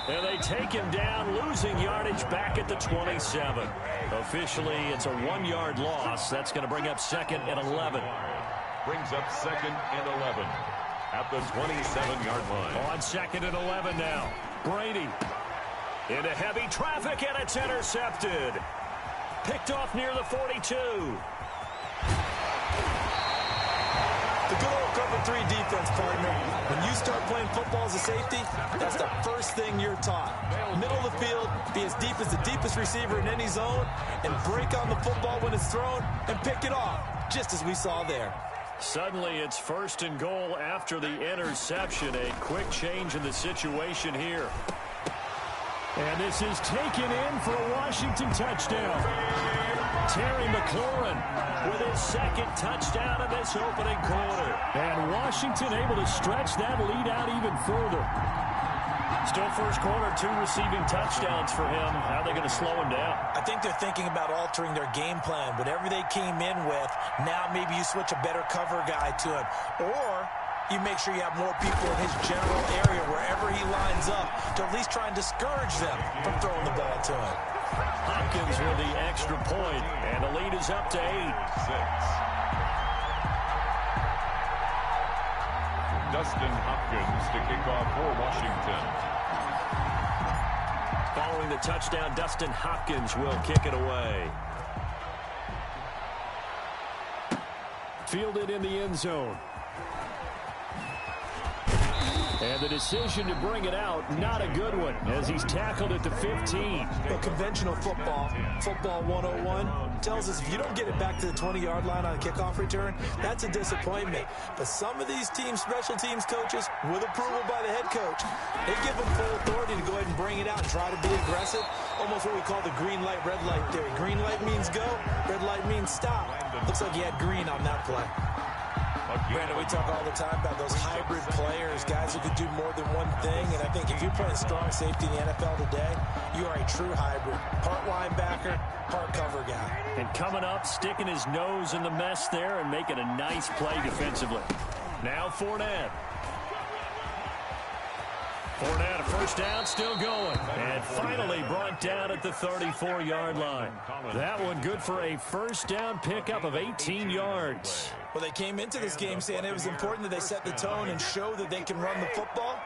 B: And they take him down, losing yardage back at the 27. Officially, it's a 1-yard loss. That's going to bring up 2nd and 11.
D: Brings up 2nd and 11 at the 27-yard line.
B: On 2nd and 11 now. Brady into heavy traffic, and it's intercepted. Picked off near the 42.
E: The Good old cover 3 defense, partner. When you start playing football as a safety, that's the first thing you're taught. Middle of the field, be as deep as the deepest receiver in any zone, and break on the football when it's thrown and pick it off, just as we saw there.
B: Suddenly, it's 1st and goal after the interception. A quick change in the situation here. And this is taken in for a Washington touchdown. Terry McLaurin with his 2nd touchdown in this opening quarter. And Washington able to stretch that lead out even further. Still first quarter, 2 receiving touchdowns for him. How are they going to slow him down?
E: I think they're thinking about altering their game plan. Whatever they came in with, now maybe you switch a better cover guy to him. Or you make sure you have more people in his general area wherever he lines up to at least try and discourage them from throwing the ball to him.
B: Hopkins with the extra point, and the lead is up to 8.
D: 6. Dustin Hopkins to kick off for Washington.
B: Following the touchdown, Dustin Hopkins will kick it away. Fielded in the end zone. And the decision to bring it out, not a good one, as he's tackled at the 15.
E: Well, conventional football 101, tells us if you don't get it back to the 20-yard line on a kickoff return, that's a disappointment. But some of these teams, special teams coaches, with approval by the head coach, they give them full authority to go ahead and bring it out and try to be aggressive. Almost what we call the green light, red light theory. Green light means go, red light means stop. Looks like he had green on that play. Brandon, we talk all the time about those hybrid players, guys who could do more than one thing, and I think if you're playing strong safety in the NFL today, you are a true hybrid. Part linebacker, part cover guy.
B: And coming up, sticking his nose in the mess there and making a nice play defensively. Now Fournette. Fournette, a first down, still going. And finally brought down at the 34-yard line. That one good for a first down pickup of 18 yards.
E: Well, they came into this game saying it was important that they set the tone and show that they can run the football.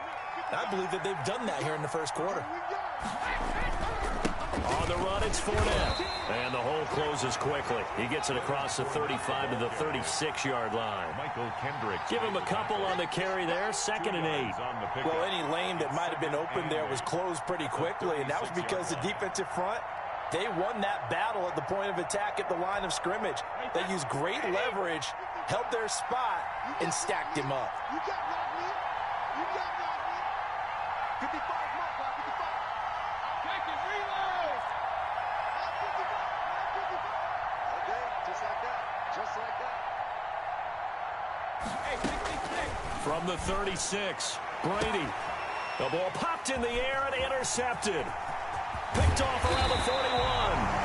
E: And I believe that they've done that here in the first quarter.
B: On the run, it's Fournette. And the hole closes quickly. He gets it across the 35 to the 36-yard line.
D: Michael Kendricks.
B: Give him a couple on the carry there. 2nd and 8.
E: Well, any lane that might have been open there was closed pretty quickly, and that was because the defensive front, they won that battle at the point of attack at the line of scrimmage. They used great leverage, held their spot, and stacked him up.
F: You got block me. You got block me. 55 more, 55. Take it, reload. 55. Okay, just like that. Just like that. Hey, 66.
B: From the 36, Brady. The ball popped in the air and intercepted. Picked off around the 41.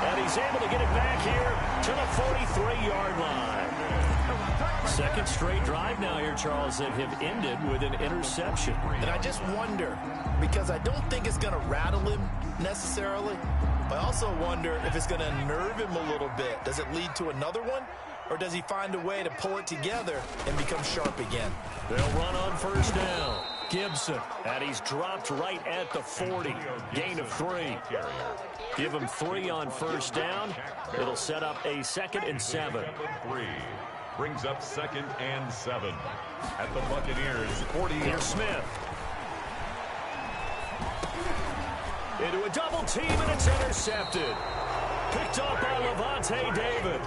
B: And he's able to get it back here to the 43-yard line. 2nd straight drive now here, Charles, that have ended with an interception.
E: And I just wonder, because I don't think it's going to rattle him necessarily, but I also wonder if it's going to unnerve him a little bit. Does it lead to another one? Or does he find a way to pull it together and become sharp again?
B: They'll run on first down. Gibson, and he's dropped right at the 40. Gain of 3. Give him 3 on first down. It'll set up a 2nd and 7.
D: 3 brings up 2nd and 7 at the Buccaneers 40.
B: Here's Smith. Into a double team, and it's intercepted. Picked off by Levante David.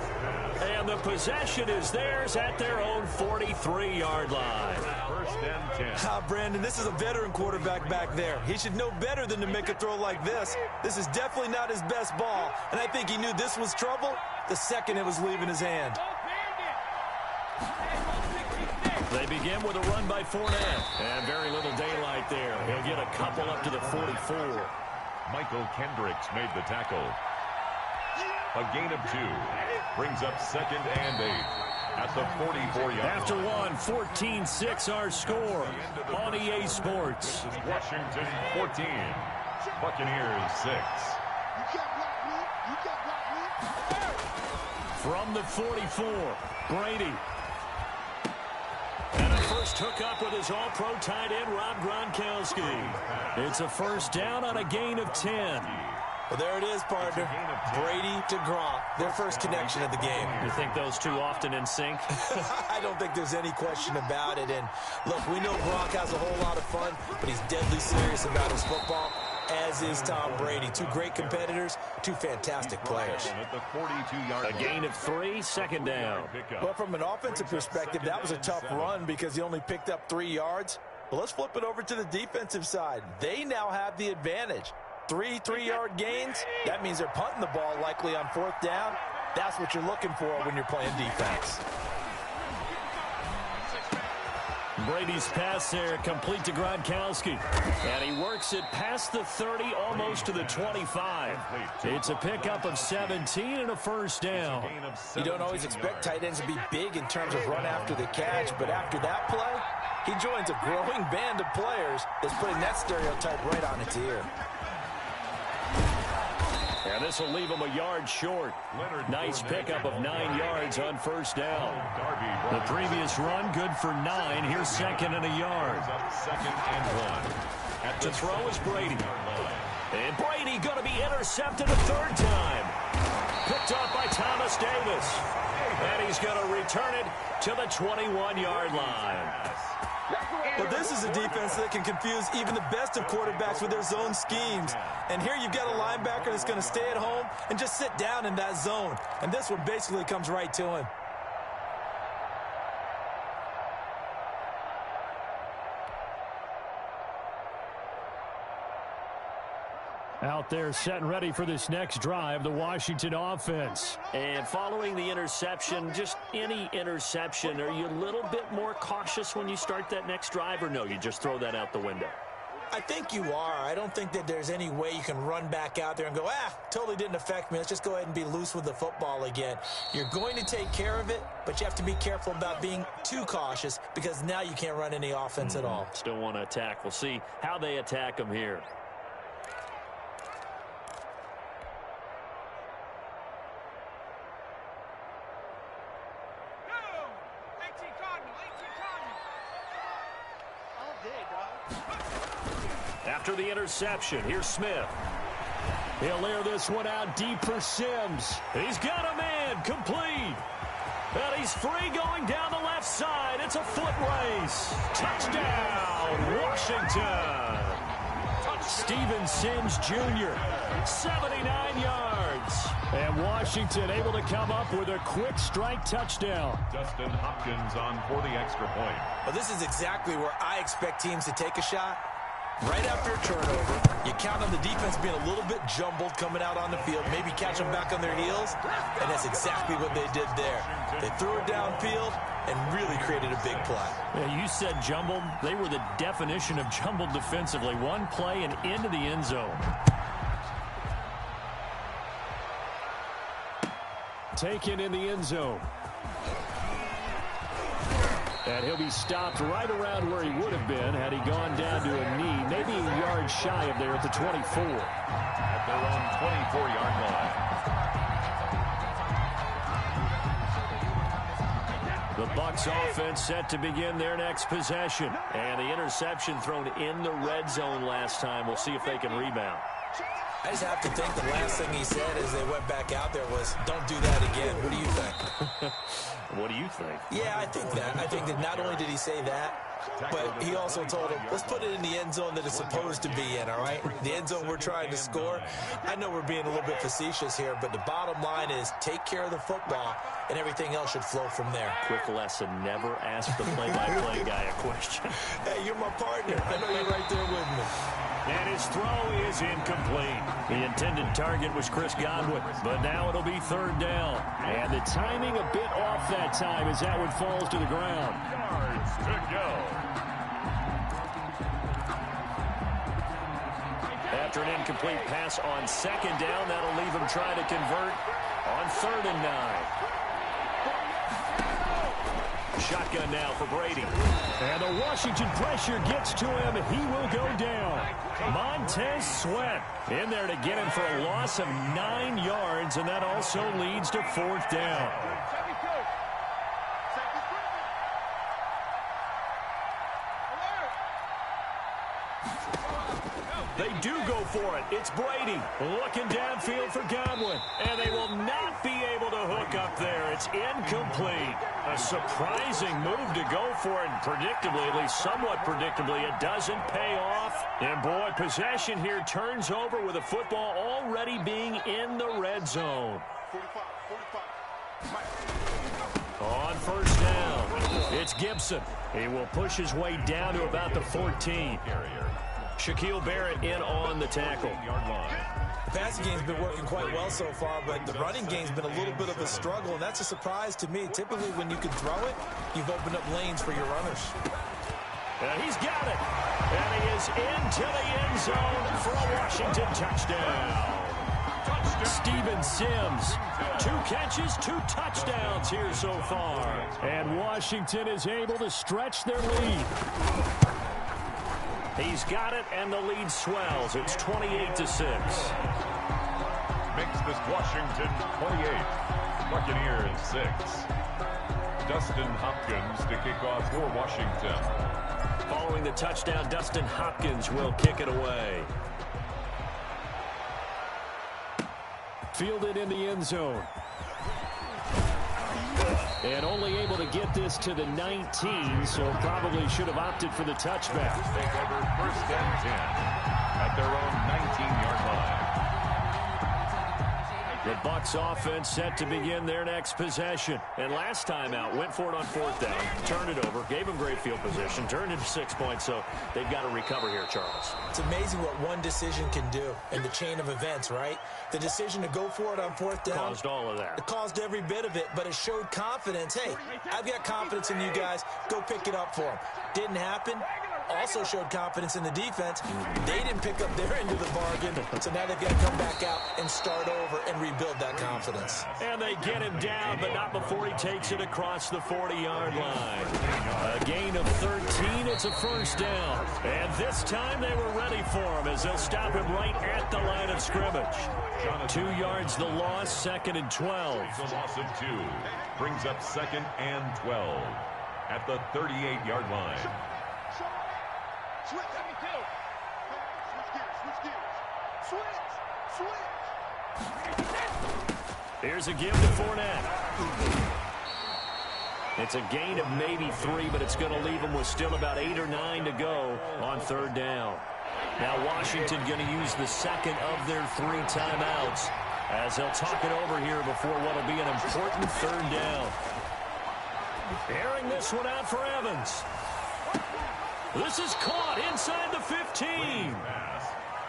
B: And the possession is theirs at their own 43-yard line.
D: 1st and 10.
E: Brandon, this is a veteran quarterback back there. He should know better than to make a throw like this. This is definitely not his best ball, and I think he knew this was trouble the second it was leaving his hand.
B: They begin with a run by Fournette, and very little daylight there. He'll get a couple up to the 44.
D: Michael Kendricks made the tackle. A gain of 2 brings up 2nd and 8 at the 44-yard line.
B: After one, 14-6 our score on EA Sports.
D: This is Washington 14, Buccaneers 6.
F: You can't block me. You can't block me.
B: From the 44, Brady. And a first hookup with his all-pro tight end, Rob Gronkowski. It's a first down on a gain of 10.
E: Well, there it is, partner. Brady to Gronk, their first connection of the game.
B: You think those two often in sync?
E: I don't think there's any question about it. And, look, we know Gronk has a whole lot of fun, but he's deadly serious about his football, as is Tom Brady. Two great competitors, two fantastic players.
B: A gain of 3, second down.
E: Well, from an offensive perspective, that was a tough run because he only picked up 3 yards. Well, let's flip it over to the defensive side. They now have the advantage. 3 3-yard gains, that means they're punting the ball likely on 4th down. That's what you're looking for when you're playing defense.
B: Brady's pass there, complete to Gronkowski. And he works it past the 30, almost to the 25. It's a pickup of 17 and a first down.
E: You don't always expect tight ends to be big in terms of run after the catch, but after that play, he joins a growing band of players that's putting that stereotype right on its ear.
B: And this will leave him a yard short. Nice pickup of 9 yards on first down. The previous run, good for 9. Here's second and a yard. To throw is Brady. And Brady going to be intercepted a 3rd time. Picked off by Thomas Davis. And he's going to return it to the 21-yard line.
E: Well, this is a defense that can confuse even the best of quarterbacks with their zone schemes. And here you've got a linebacker that's going to stay at home and just sit down in that zone. And this one basically comes right to him.
B: Out there set and ready for this next drive, the Washington offense. And following the interception, just any interception, are you a little bit more cautious when you start that next drive, or no, you just throw that out the window?
E: I think you are. I don't think that there's any way you can run back out there and go, totally didn't affect me. Let's just go ahead and be loose with the football again. You're going to take care of it, but you have to be careful about being too cautious because now you can't run any offense at all.
B: Still want to attack. We'll see how they attack them here. After the interception, here's Smith. He'll air this one out deep for Sims. He's got a man, complete. And he's free going down the left side. It's a foot race. Touchdown, Washington. Steven Sims Jr., 79 yards. And Washington able to come up with a quick strike touchdown.
D: Dustin Hopkins on for the extra point.
E: Well, this is exactly where I expect teams to take a shot. Right after a turnover, you count on the defense being a little bit jumbled coming out on the field, maybe catch them back on their heels, and that's exactly what they did there. They threw it downfield and really created a big play.
B: Yeah, you said jumbled. They were the definition of jumbled defensively. One play and into the end zone. Taken in the end zone. And he'll be stopped right around where he would have been had he gone down to a knee, maybe a yard shy of there at the 24.
D: At their own 24-yard line.
B: The Bucs offense set to begin their next possession. And the interception thrown in the red zone last time. We'll see if they can rebound.
E: I just have to think the last thing he said as they went back out there was, don't do that again. What do you think?
B: What do you think?
E: Yeah, I think that. I think that not only did he say that, but he also told him, let's put it in the end zone that it's supposed to be in, all right? The end zone we're trying to score. I know we're being a little bit facetious here, but the bottom line is take care of the football, and everything else should flow from there.
B: Quick lesson, never ask the play-by-play guy a question.
E: Hey, you're my partner. I know you're right there with me.
B: And his throw is incomplete. The intended target was Chris Godwin, but now it'll be 3rd down. And the timing a bit off that time as that one falls to the ground.
D: Yards to go.
B: After an incomplete pass on 2nd down, that'll leave him trying to convert on 3rd and 9. Shotgun now for Brady. And the Washington pressure gets to him. He will go down. Montez Sweat in there to get him for a loss of 9 yards, and that also leads to 4th down. They do go for it. It's Brady looking downfield for Godwin. And they will not be able to hook up there. It's incomplete. A surprising move to go for it. And predictably, at least somewhat predictably, it doesn't pay off. And boy, possession here turns over with the football already being in the red zone. On first down, it's Gibson. He will push his way down to about the 14. Shaquille Barrett in on the tackle.
E: The passing game's been working quite well so far, but the running game's been a little bit of a struggle, and that's a surprise to me. Typically, when you can throw it, you've opened up lanes for your runners.
B: And he's got it. And he is into the end zone for a Washington touchdown. Steven Sims, 2 catches, 2 touchdowns here so far. And Washington is able to stretch their lead. He's got it, and the lead swells. It's 28-6.
D: Makes this Washington 28. Buccaneers 6. Dustin Hopkins to kick off for Washington.
B: Following the touchdown, Dustin Hopkins will kick it away. Fielded in the end zone. And only able to get this to the 19, so probably should have opted for the touchback.
D: Take over 1st and 10 at their own 19-yard line.
B: The Bucs offense set to begin their next possession. And last time out, went for it on 4th down, turned it over, gave them great field position, turned it to 6 points, so they've got to recover here, Charles.
E: It's amazing what one decision can do in the chain of events, right? The decision to go for it on 4th down.
B: Caused all of that.
E: It caused every bit of it, but it showed confidence. Hey, I've got confidence in you guys. Go pick it up for them. Didn't happen. Also showed confidence in the defense. They didn't pick up their end of the bargain, so now they've got to come back out and start over and rebuild that confidence.
B: And they get him down, but not before he takes it across the 40-yard line. A gain of 13, it's a 1st down. And this time they were ready for him as they'll stop him right at the line of scrimmage. 2 yards the loss, 2nd and 12.
D: The loss of 2 brings up 2nd and 12 at the 38-yard line.
F: Switch, let me kill. Switch.
B: Here's a give to Fournette. It's a gain of maybe 3, but it's going to leave them with still about 8 or 9 to go on 3rd down. Now Washington going to use the 2nd of their 3 timeouts as they'll talk it over here before what will be an important 3rd down. Airing this one out for Evans. This is caught inside the 15.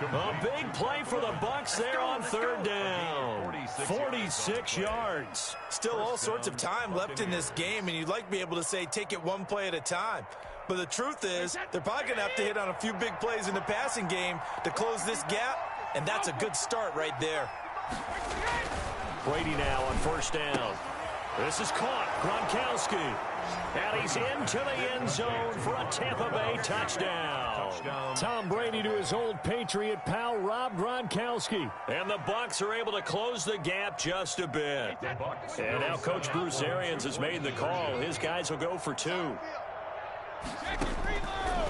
B: A big play for the Bucs there on 3rd down. 46 yards.
E: Still all sorts of time left in this game, and you'd like to be able to say take it one play at a time. But the truth is, they're probably going to have to hit on a few big plays in the passing game to close this gap, and that's a good start right there.
B: Brady now on 1st down. This is caught. Gronkowski. And he's into the end zone for a Tampa Bay touchdown. Tom Brady to his old Patriot pal, Rob Gronkowski. And the Bucs are able to close the gap just a bit. And now Coach Bruce Arians has made the call. His guys will go for 2.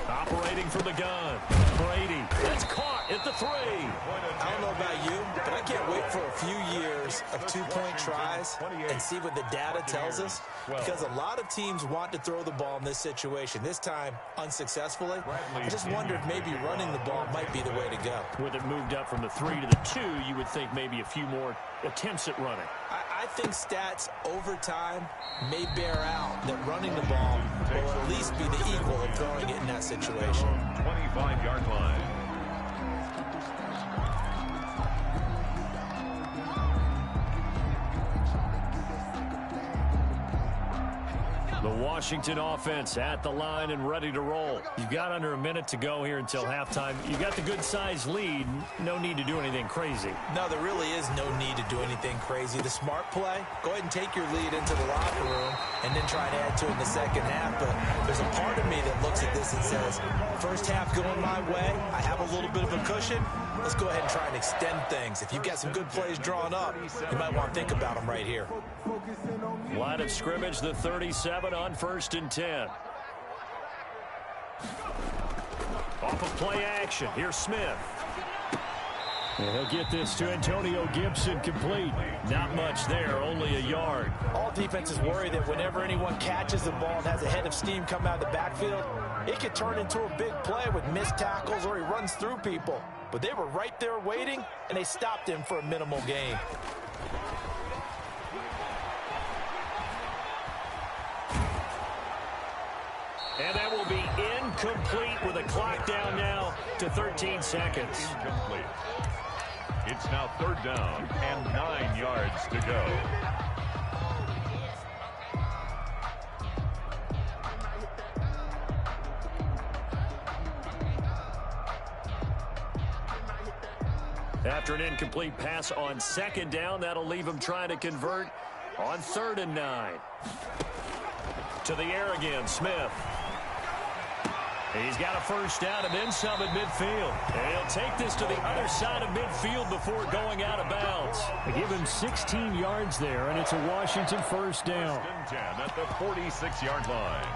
B: Operating from the gun. Brady. That's caught at the 3.
E: I don't know about you, but I can't wait for a few years of 2-point tries and see what the data tells us, because a lot of teams want to throw the ball in this situation. This time, unsuccessfully. I just wonder if maybe running the ball might be the way to go.
B: With it moved up from the 3 to the 2, you would think maybe a few more attempts at running.
E: I think stats over time may bear out that running the ball will at least be the equal of throwing it in that situation.
D: 25-yard line.
B: The Washington offense at the line and ready to roll. You've got under a minute to go here until halftime. You've got the good-sized lead. No need to do anything crazy.
E: No, there really is no need to do anything crazy. The smart play, go ahead and take your lead into the locker room and then try to add to it in the second half. But there's a part of me that looks at this and says, first half going my way, I have a little bit of a cushion. Let's go ahead and try and extend things. If you've got some good plays drawn up, you might want to think about them right here.
B: Line of scrimmage, the 37 on 1st and 10. Off of play action, here's Smith. And he'll get this to Antonio Gibson complete. Not much there, only a yard.
E: All defenses worry that whenever anyone catches the ball and has a head of steam come out of the backfield, it could turn into a big play with missed tackles or he runs through people. But they were right there waiting, and they stopped him for a minimal gain.
B: And that will be incomplete with a clock down now to 13 seconds.
D: Incomplete. It's now 3rd down and 9 yards to go.
B: After an incomplete pass on 2nd down, that'll leave him trying to convert on 3rd and 9. To the air again, Smith. He's got a 1st down and then some at midfield. And he'll take this to the other side of midfield before going out of bounds.
C: They give him 16 yards there, and it's a Washington 1st down.
D: 10 at the 46-yard line.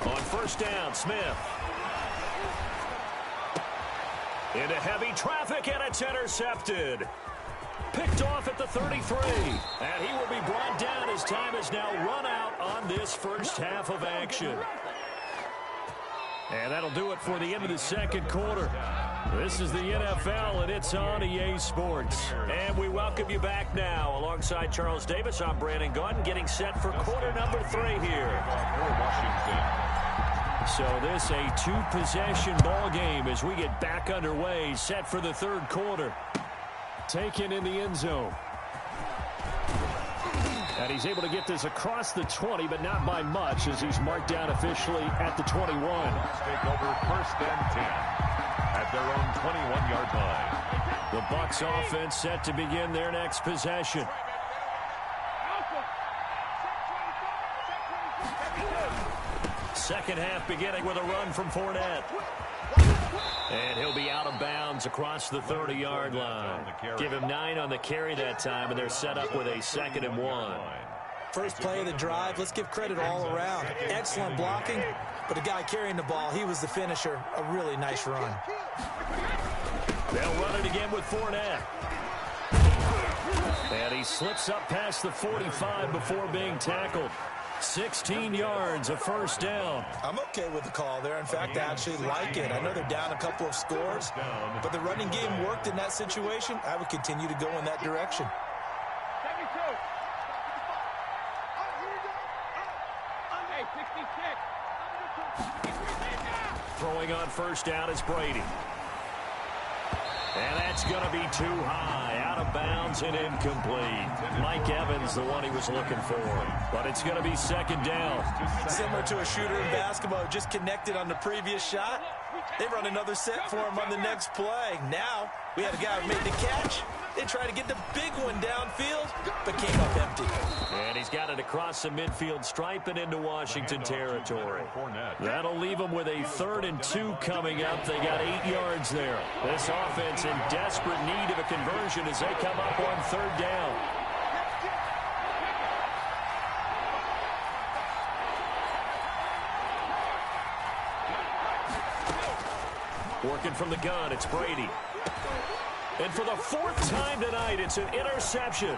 B: On 1st down, Smith. Into heavy traffic, and it's intercepted. Picked off at the 33. And he will be brought down as time has now run out on this first half of action. And that'll do it for the end of the 2nd quarter. This is the NFL, and it's on EA Sports. And we welcome you back now. Alongside Charles Davis, I'm Brandon Gunn, getting set for quarter number 3 here. So this a 2-possession ball game as we get back underway, set for the 3rd quarter. Taken in the end zone. And he's able to get this across the 20, but not by much as he's marked down officially at the 21.
D: Take over 1st and 10 at their own 21-yard line.
B: The Bucs offense set to begin their next possession. Second half beginning with a run from Fournette. And he'll be out of bounds across the 30-yard line. Give him 9 on the carry that time, and they're set up with a 2nd and 1.
E: First play of the drive, let's give credit all around. Excellent blocking, but the guy carrying the ball, he was the finisher. A really nice run.
B: They'll run it again with Fournette. And he slips up past the 45 before being tackled. 16 yards, a 1st down.
E: I'm okay with the call there. In fact, I actually like it. I know they're down a couple of scores, but the running game worked in that situation. I would continue to go in that direction.
B: Throwing on 1st down is Brady. And that's going to be too high, out of bounds and incomplete. Mike Evans, the one he was looking for. But it's going to be 2nd down.
E: Similar to a shooter in basketball, just connected on the previous shot. They run another set for him on the next play. Now, we had a guy who made the catch. They tried to get the big one downfield, but came up empty.
B: And he's got it across the midfield stripe and into Washington territory. That'll leave them with a 3rd and 2 coming up. They got 8 yards there. This offense in desperate need of a conversion as they come up on 3rd down. Working from the gun, it's Brady. And for the 4th time tonight, it's an interception.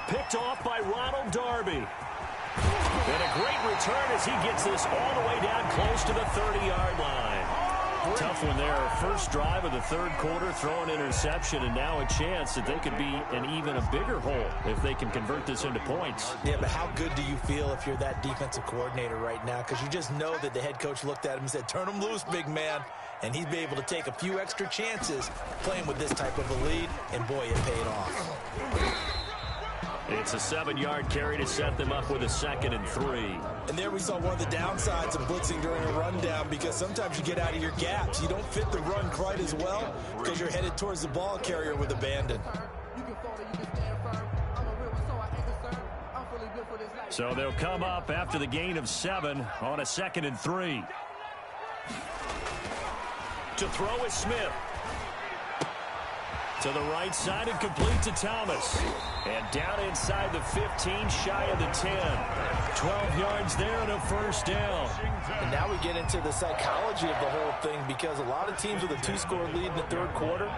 B: Picked off by Ronald Darby. And a great return as he gets this all the way down close to the 30-yard line. Tough one there. First drive of the 3rd quarter, throw an interception, and now a chance that they could be in even a bigger hole if they can convert this into points.
E: Yeah, but how good do you feel if you're that defensive coordinator right now? Because you just know that the head coach looked at him and said, turn him loose, big man. And he'd be able to take a few extra chances playing with this type of a lead, and boy, it paid off.
B: It's a 7-yard carry to set them up with a 2nd and 3.
E: And there we saw one of the downsides of blitzing during a rundown, because sometimes you get out of your gaps. You don't fit the run quite as well because you're headed towards the ball carrier with abandon.
B: So they'll come up after the gain of 7 on a 2nd and 3. To throw is Smith. To the right side and complete to Thomas. And down inside the 15, shy of the 10. 12 yards there and a first down.
E: And now we get into the psychology of the whole thing, because a lot of teams with a 2-score lead in the third quarter,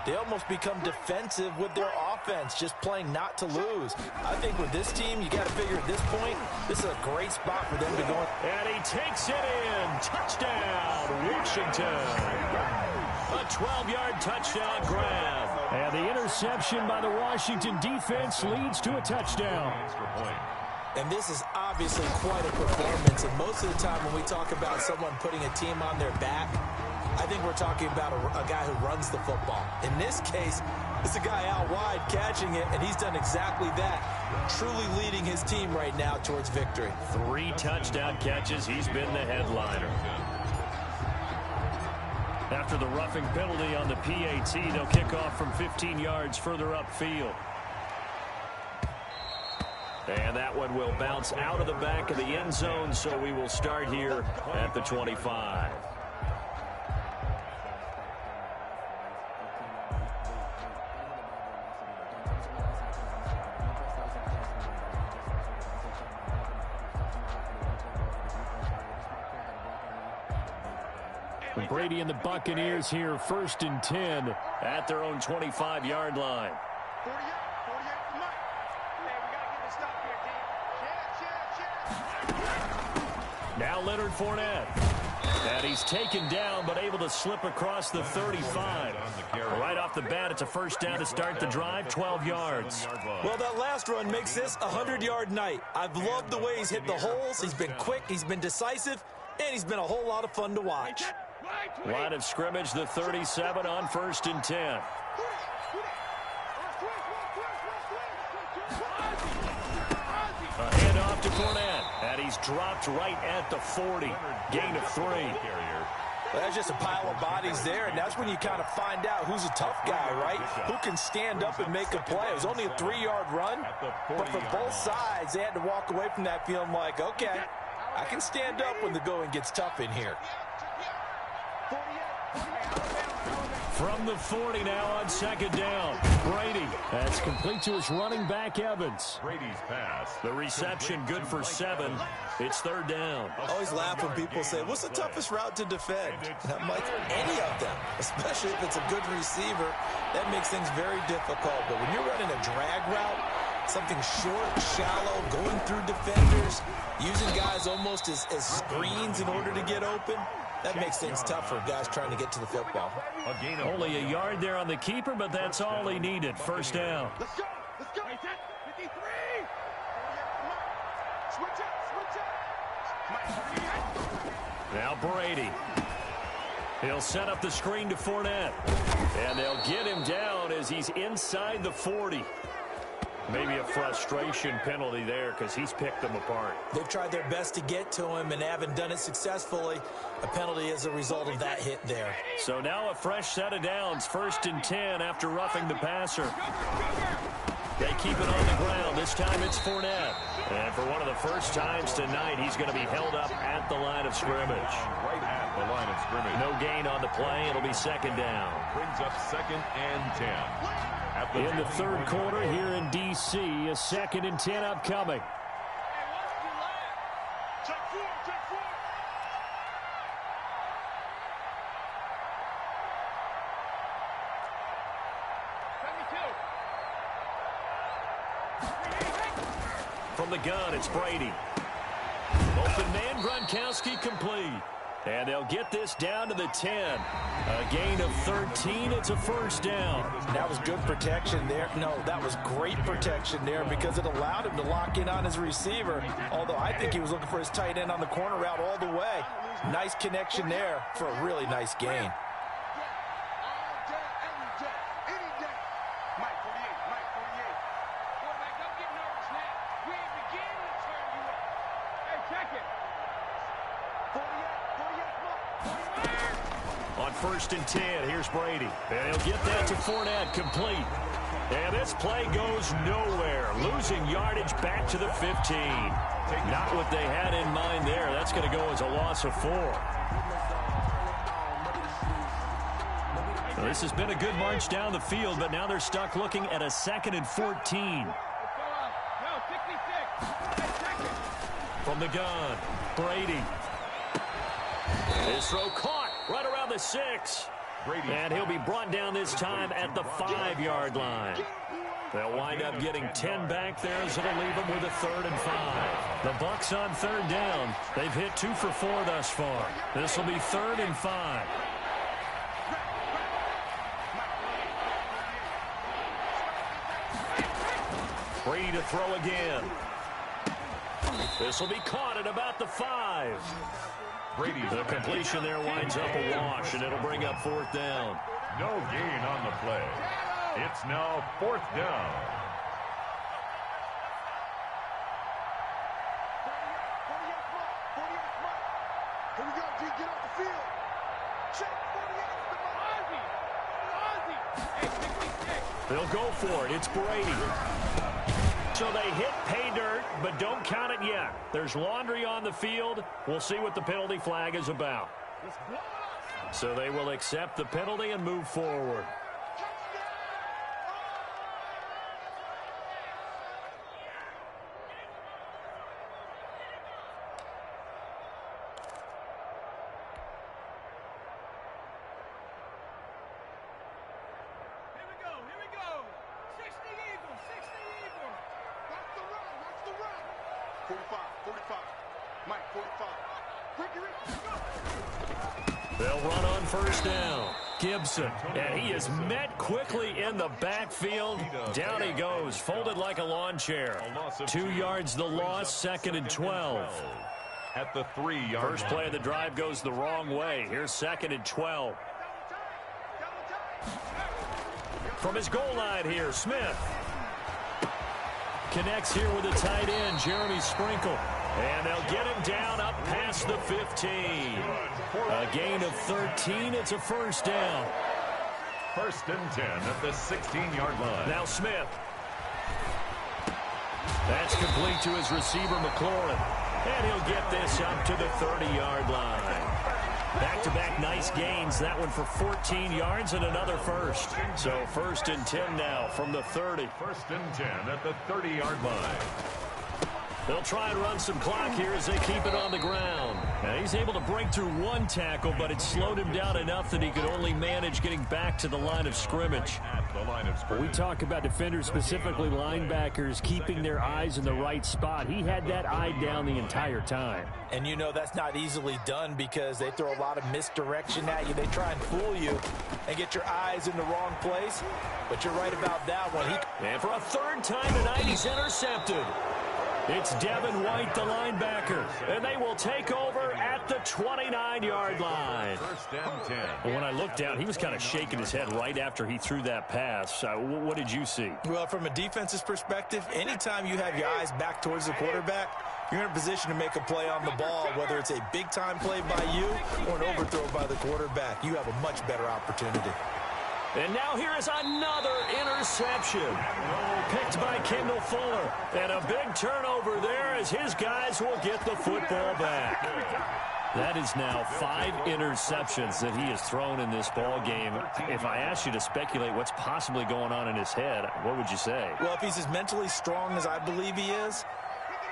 E: they almost become defensive with their offense, just playing not to lose. I think with this team, you got to figure at this point, this is a great spot for them to go.
B: And he takes it in. Touchdown, Washington. A 12-yard touchdown grab. And the interception by the Washington defense leads to a touchdown.
E: And this is obviously quite a performance. And most of the time when we talk about someone putting a team on their back, I think we're talking about a guy who runs the football. In this case, it's a guy out wide catching it, and he's done exactly that, truly leading his team right now towards victory.
B: 3 touchdown catches. He's been the headliner. After the roughing penalty on the PAT, they'll kick off from 15 yards further upfield. And that one will bounce out of the back of the end zone, so we will start here at the 25. Brady and the Buccaneers here, 1st and 10 at their own 25-yard line.
F: 48, come on. Man, we got to get this stop here, D.
B: Now Leonard Fournette. And he's taken down, but able to slip across the 35. Right off the bat, it's a first down to start the drive, 12 yards.
E: Well, that last run makes this a 100-yard night. I've loved the way he's hit the holes. He's been quick, he's been decisive, and he's been a whole lot of fun to watch.
B: Line of scrimmage, the 37 on 1st and 10. A handoff to Fournette, and he's dropped right at the 40. Gain of 3.
E: Well, that's just a pile of bodies there, and that's when you kind of find out who's a tough guy, right? Who can stand up and make a play. It was only a 3-yard run, but for both sides, they had to walk away from that feeling like, okay, I can stand up when the going gets tough in here.
B: From the 40 now on 2nd down. Brady. That's complete to his running back, Evans.
D: Brady's pass.
B: The reception good for 7. It's 3rd down.
E: I always laugh when people say, what's the toughest route to defend? And I'm like, any of them, especially if it's a good receiver. That makes things very difficult. But when you're running a drag route, something short, shallow, going through defenders, using guys almost as screens in order to get open, that makes things tough for guys trying to get to the football.
B: Only a yard there on the keeper, but that's all he needed. First down.
F: Let's go. 53. Switch up.
B: Now Brady. He'll set up the screen to Fournette. And they'll get him down as he's inside the 40. Maybe a frustration penalty there because he's picked them apart.
E: They've tried their best to get to him and haven't done it successfully. A penalty as a result of that hit there.
B: So now a fresh set of downs. 1st and 10 after roughing the passer. They keep it on the ground. This time it's Fournette. And for one of the first times tonight, he's going to be held up at the line of scrimmage.
D: Right at the line of scrimmage.
B: No gain on the play. It'll be 2nd down.
D: Brings up 2nd and 10.
B: In the 3rd quarter here in D.C., a 2nd and 10 upcoming. From the gun, it's Brady. Open man, Gronkowski complete. And they'll get this down to the 10. A gain of 13. It's a first down.
E: That was good protection there. No, that was great protection there because it allowed him to lock in on his receiver. Although I think he was looking for his tight end on the corner route all the way. Nice connection there for a really nice gain.
B: On 1st and 10, here's Brady. And he'll get that to Fournette, complete. And this play goes nowhere. Losing yardage back to the 15. Not what they had in mind there. That's going to go as a loss of 4. Well, this has been a good march down the field, but now they're stuck looking at a 2nd and 14. From the gun, Brady. His throw caught right around the 6. And he'll be brought down this time at the 5-yard line. They'll wind up getting 10 back there, as it'll leave them with a 3rd and 5. The Bucs on 3rd down. They've hit 2 for 4 thus far. This will be 3rd and 5. Brady to throw again. This will be caught at about the 5. The completion there winds up a wash, and it'll bring up 4th down.
D: No gain on the play. It's now 4th down.
F: 48 mark. Here we go, G. Get off the field. Check 48.
B: They'll go for it. It's Brady. So they hit pay dirt, but don't count it yet. There's laundry on the field. We'll see what the penalty flag is about. So they will accept the penalty and move forward.
F: Here we go. 60 Eagles. 45. Mike, 45.
B: They'll run on 1st down. Gibson, and he is met quickly in the backfield. Down he goes, folded like a lawn chair. 2 yards the loss, 2nd and 12.
D: At the 3-yard
B: First play of the drive goes the wrong way. Here's 2nd and 12. From his goal line here, Smith. Connects here with a tight end, Jeremy Sprinkle. And they'll get him down up past the 15. A gain of 13. It's a 1st down.
D: 1st and 10 at the 16-yard line.
B: Now Smith. That's complete to his receiver, McLaurin. And he'll get this up to the 30-yard line. Back-to-back nice gains. That one for 14 yards and another 1st. So 1st and 10 now from the 30.
D: 1st and 10 at the 30-yard line.
B: They'll try and run some clock here as they keep it on the ground. And he's able to break through 1 tackle, but it slowed him down enough that he could only manage getting back to the line of scrimmage.
C: We talk about defenders, specifically linebackers, keeping their eyes in the right spot. He had that eye down the entire time.
E: And you know that's not easily done because they throw a lot of misdirection at you. They try and fool you and get your eyes in the wrong place. But you're right about that one.
B: And for a 3rd time tonight, he's intercepted. It's Devin White, the linebacker, and they will take over at the 29-yard line.
D: 1st and 10.
B: Well, when I looked down, he was kind of shaking his head right after he threw that pass. What did you see?
E: Well, from a defense's perspective, anytime you have your eyes back towards the quarterback, you're in a position to make a play on the ball, whether it's a big-time play by you or an overthrow by the quarterback. You have a much better opportunity.
B: And now here is another interception. Picked by Kendall Fuller. And a big turnover there as his guys will get the football back. That is now 5 interceptions that he has thrown in this ball game. If I asked you to speculate what's possibly going on in his head, what would you say?
E: Well, if he's as mentally strong as I believe he is,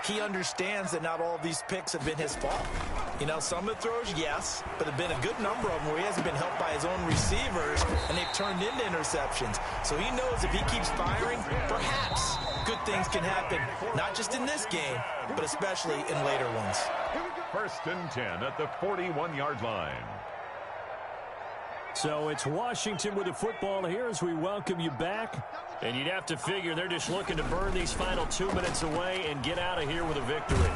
E: he understands that not all of these picks have been his fault. You know, some of the throws, yes, but there have been a good number of them where he hasn't been helped by his own receivers, and they've turned into interceptions. So he knows if he keeps firing, perhaps good things can happen, not just in this game, but especially in later ones.
D: 1st and 10 at the 41-yard line.
B: So it's Washington with the football here as we welcome you back. And you'd have to figure they're just looking to burn these final 2 minutes away and get out of here with a victory.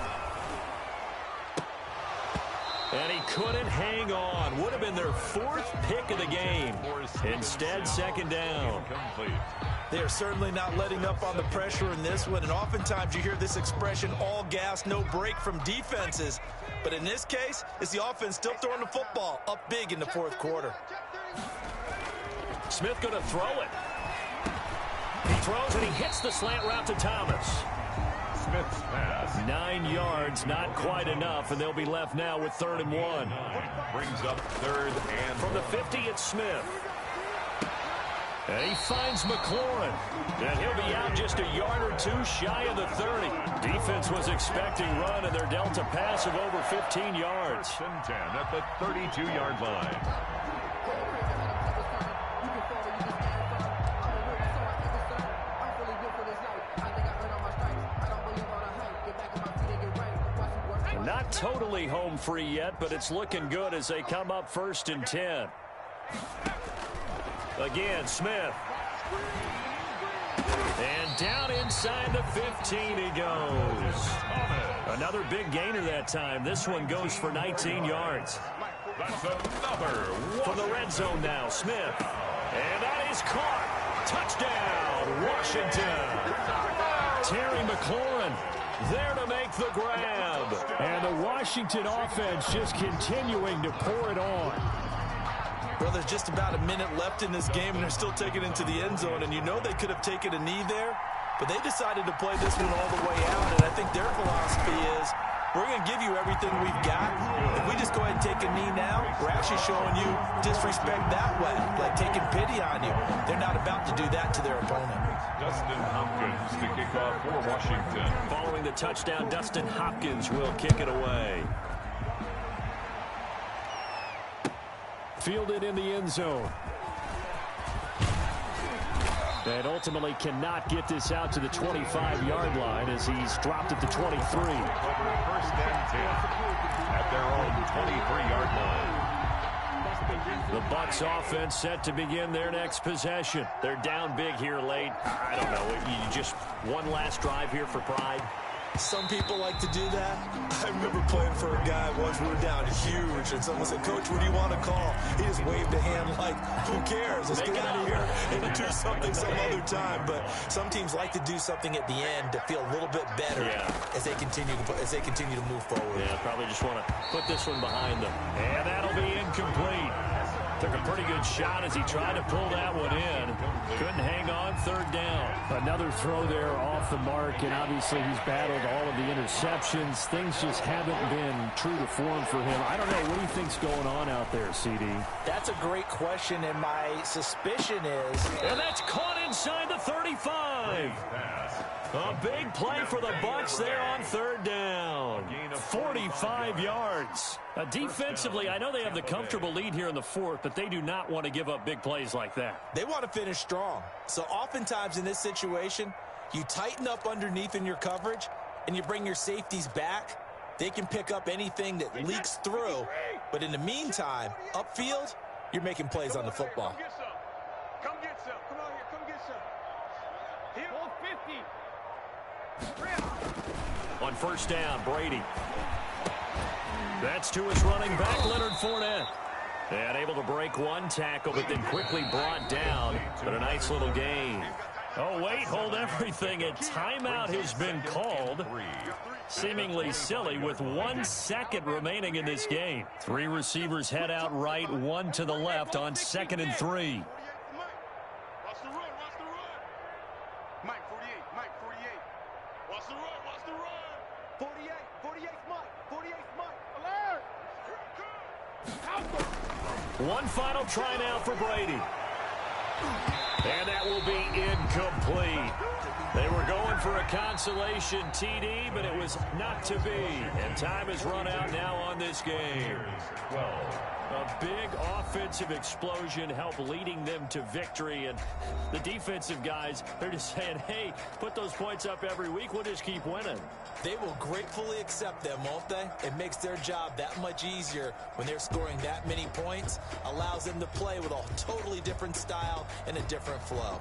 B: And he couldn't hang on. Would have been their 4th pick of the game. Instead, 2nd down.
E: They are certainly not letting up on the pressure in this one. And oftentimes you hear this expression, all gas, no break from defenses. But in this case, it's the offense still throwing the football up big in the 4th quarter.
B: Smith going to throw it. He throws and he hits the slant route to Thomas.
D: Smith's pass.
B: 9 yards, not quite enough, and they'll be left now with 3rd and 1.
D: Brings up 3rd and
B: from the 50, it's Smith. And he finds McLaurin. And he'll be out just a yard or two shy of the 30. Defense was expecting run, and they're dealt a pass of over 15 yards.
D: 10 at the 32-yard line.
B: Not totally home free yet, but it's looking good as they come up 1st and 10. Again, Smith. And down inside the 15 he goes. Another big gainer that time. This one goes for 19 yards.
D: That's another
B: From the red zone now, Smith. And that is caught. Touchdown, Washington. Terry McLaurin there to make the grab.
C: And the Washington offense just continuing to pour it on.
E: Well, there's just about a minute left in this game, and they're still taking it into the end zone. And you know they could have taken a knee there, but they decided to play this one all the way out. And I think their philosophy is, we're going to give you everything we've got. If we just go ahead and take a knee now, we're actually showing you disrespect that way, like taking pity on you. They're not about to do that to their opponent.
D: Dustin Hopkins to kick off for Washington.
B: Following the touchdown, Dustin Hopkins will kick it away.
C: Fielded in the end zone. And ultimately cannot get this out to the 25-yard line as he's dropped at the 23.
D: 1st and 10 at their own 23-yard line.
B: The Bucs offense set to begin their next possession. They're down big here late. I don't know. You just one last drive here for pride.
E: Some people like to do that. I remember playing for a guy once. We were down huge, and someone said, "Coach, what do you want to call?" He just waved a hand like, "Who cares? Let's get out of here and do something some other time." But some teams like to do something at the end to feel a little bit better as they continue to move forward.
B: Yeah, probably just want to put this one behind them. And that'll be incomplete. Took a pretty good shot as he tried to pull that one in. Couldn't hang on 3rd down.
C: Another throw there off the mark, and obviously he's battled all of the interceptions. Things just haven't been true to form for him. I don't know. What do you think's going on out there, CD?
E: That's a great question, and my suspicion is...
B: And that's caught inside the 35. A big play for the Bucs there on 3rd down. 45 yards. Defensively, I know they have the comfortable lead here in the 4th, but they do not want to give up big plays like that.
E: They want to finish strong. So oftentimes in this situation, you tighten up underneath in your coverage, and you bring your safeties back. They can pick up anything that leaks through. But in the meantime, upfield, you're making plays on the football.
F: Come get some. Come on here. Come get some. Here. 50.
B: On 1st down, Brady. That's to his running back, Leonard Fournette. And able to break one tackle, but then quickly brought down. But a nice little gain. Oh, wait, hold everything. A timeout has been called. Seemingly silly with 1 second remaining in this game. 3 receivers head out right, 1 to the left on 2nd and 3.
F: Watch the run. Watch the run. Mike, 48. Mike, 48. Watch the run. Watch the run. 48. 48's Mike. 48's Mike. Alert.
B: One final try now for Brady. And that will be incomplete. They were going for a consolation TD, but it was not to be. And time has run out now on this game. A big offensive explosion helped leading them to victory. And the defensive guys, they're just saying, hey, put those points up every week. We'll just keep winning.
E: They will gratefully accept them, won't they? It makes their job that much easier when they're scoring that many points. Allows them to play with a totally different style and a different flow.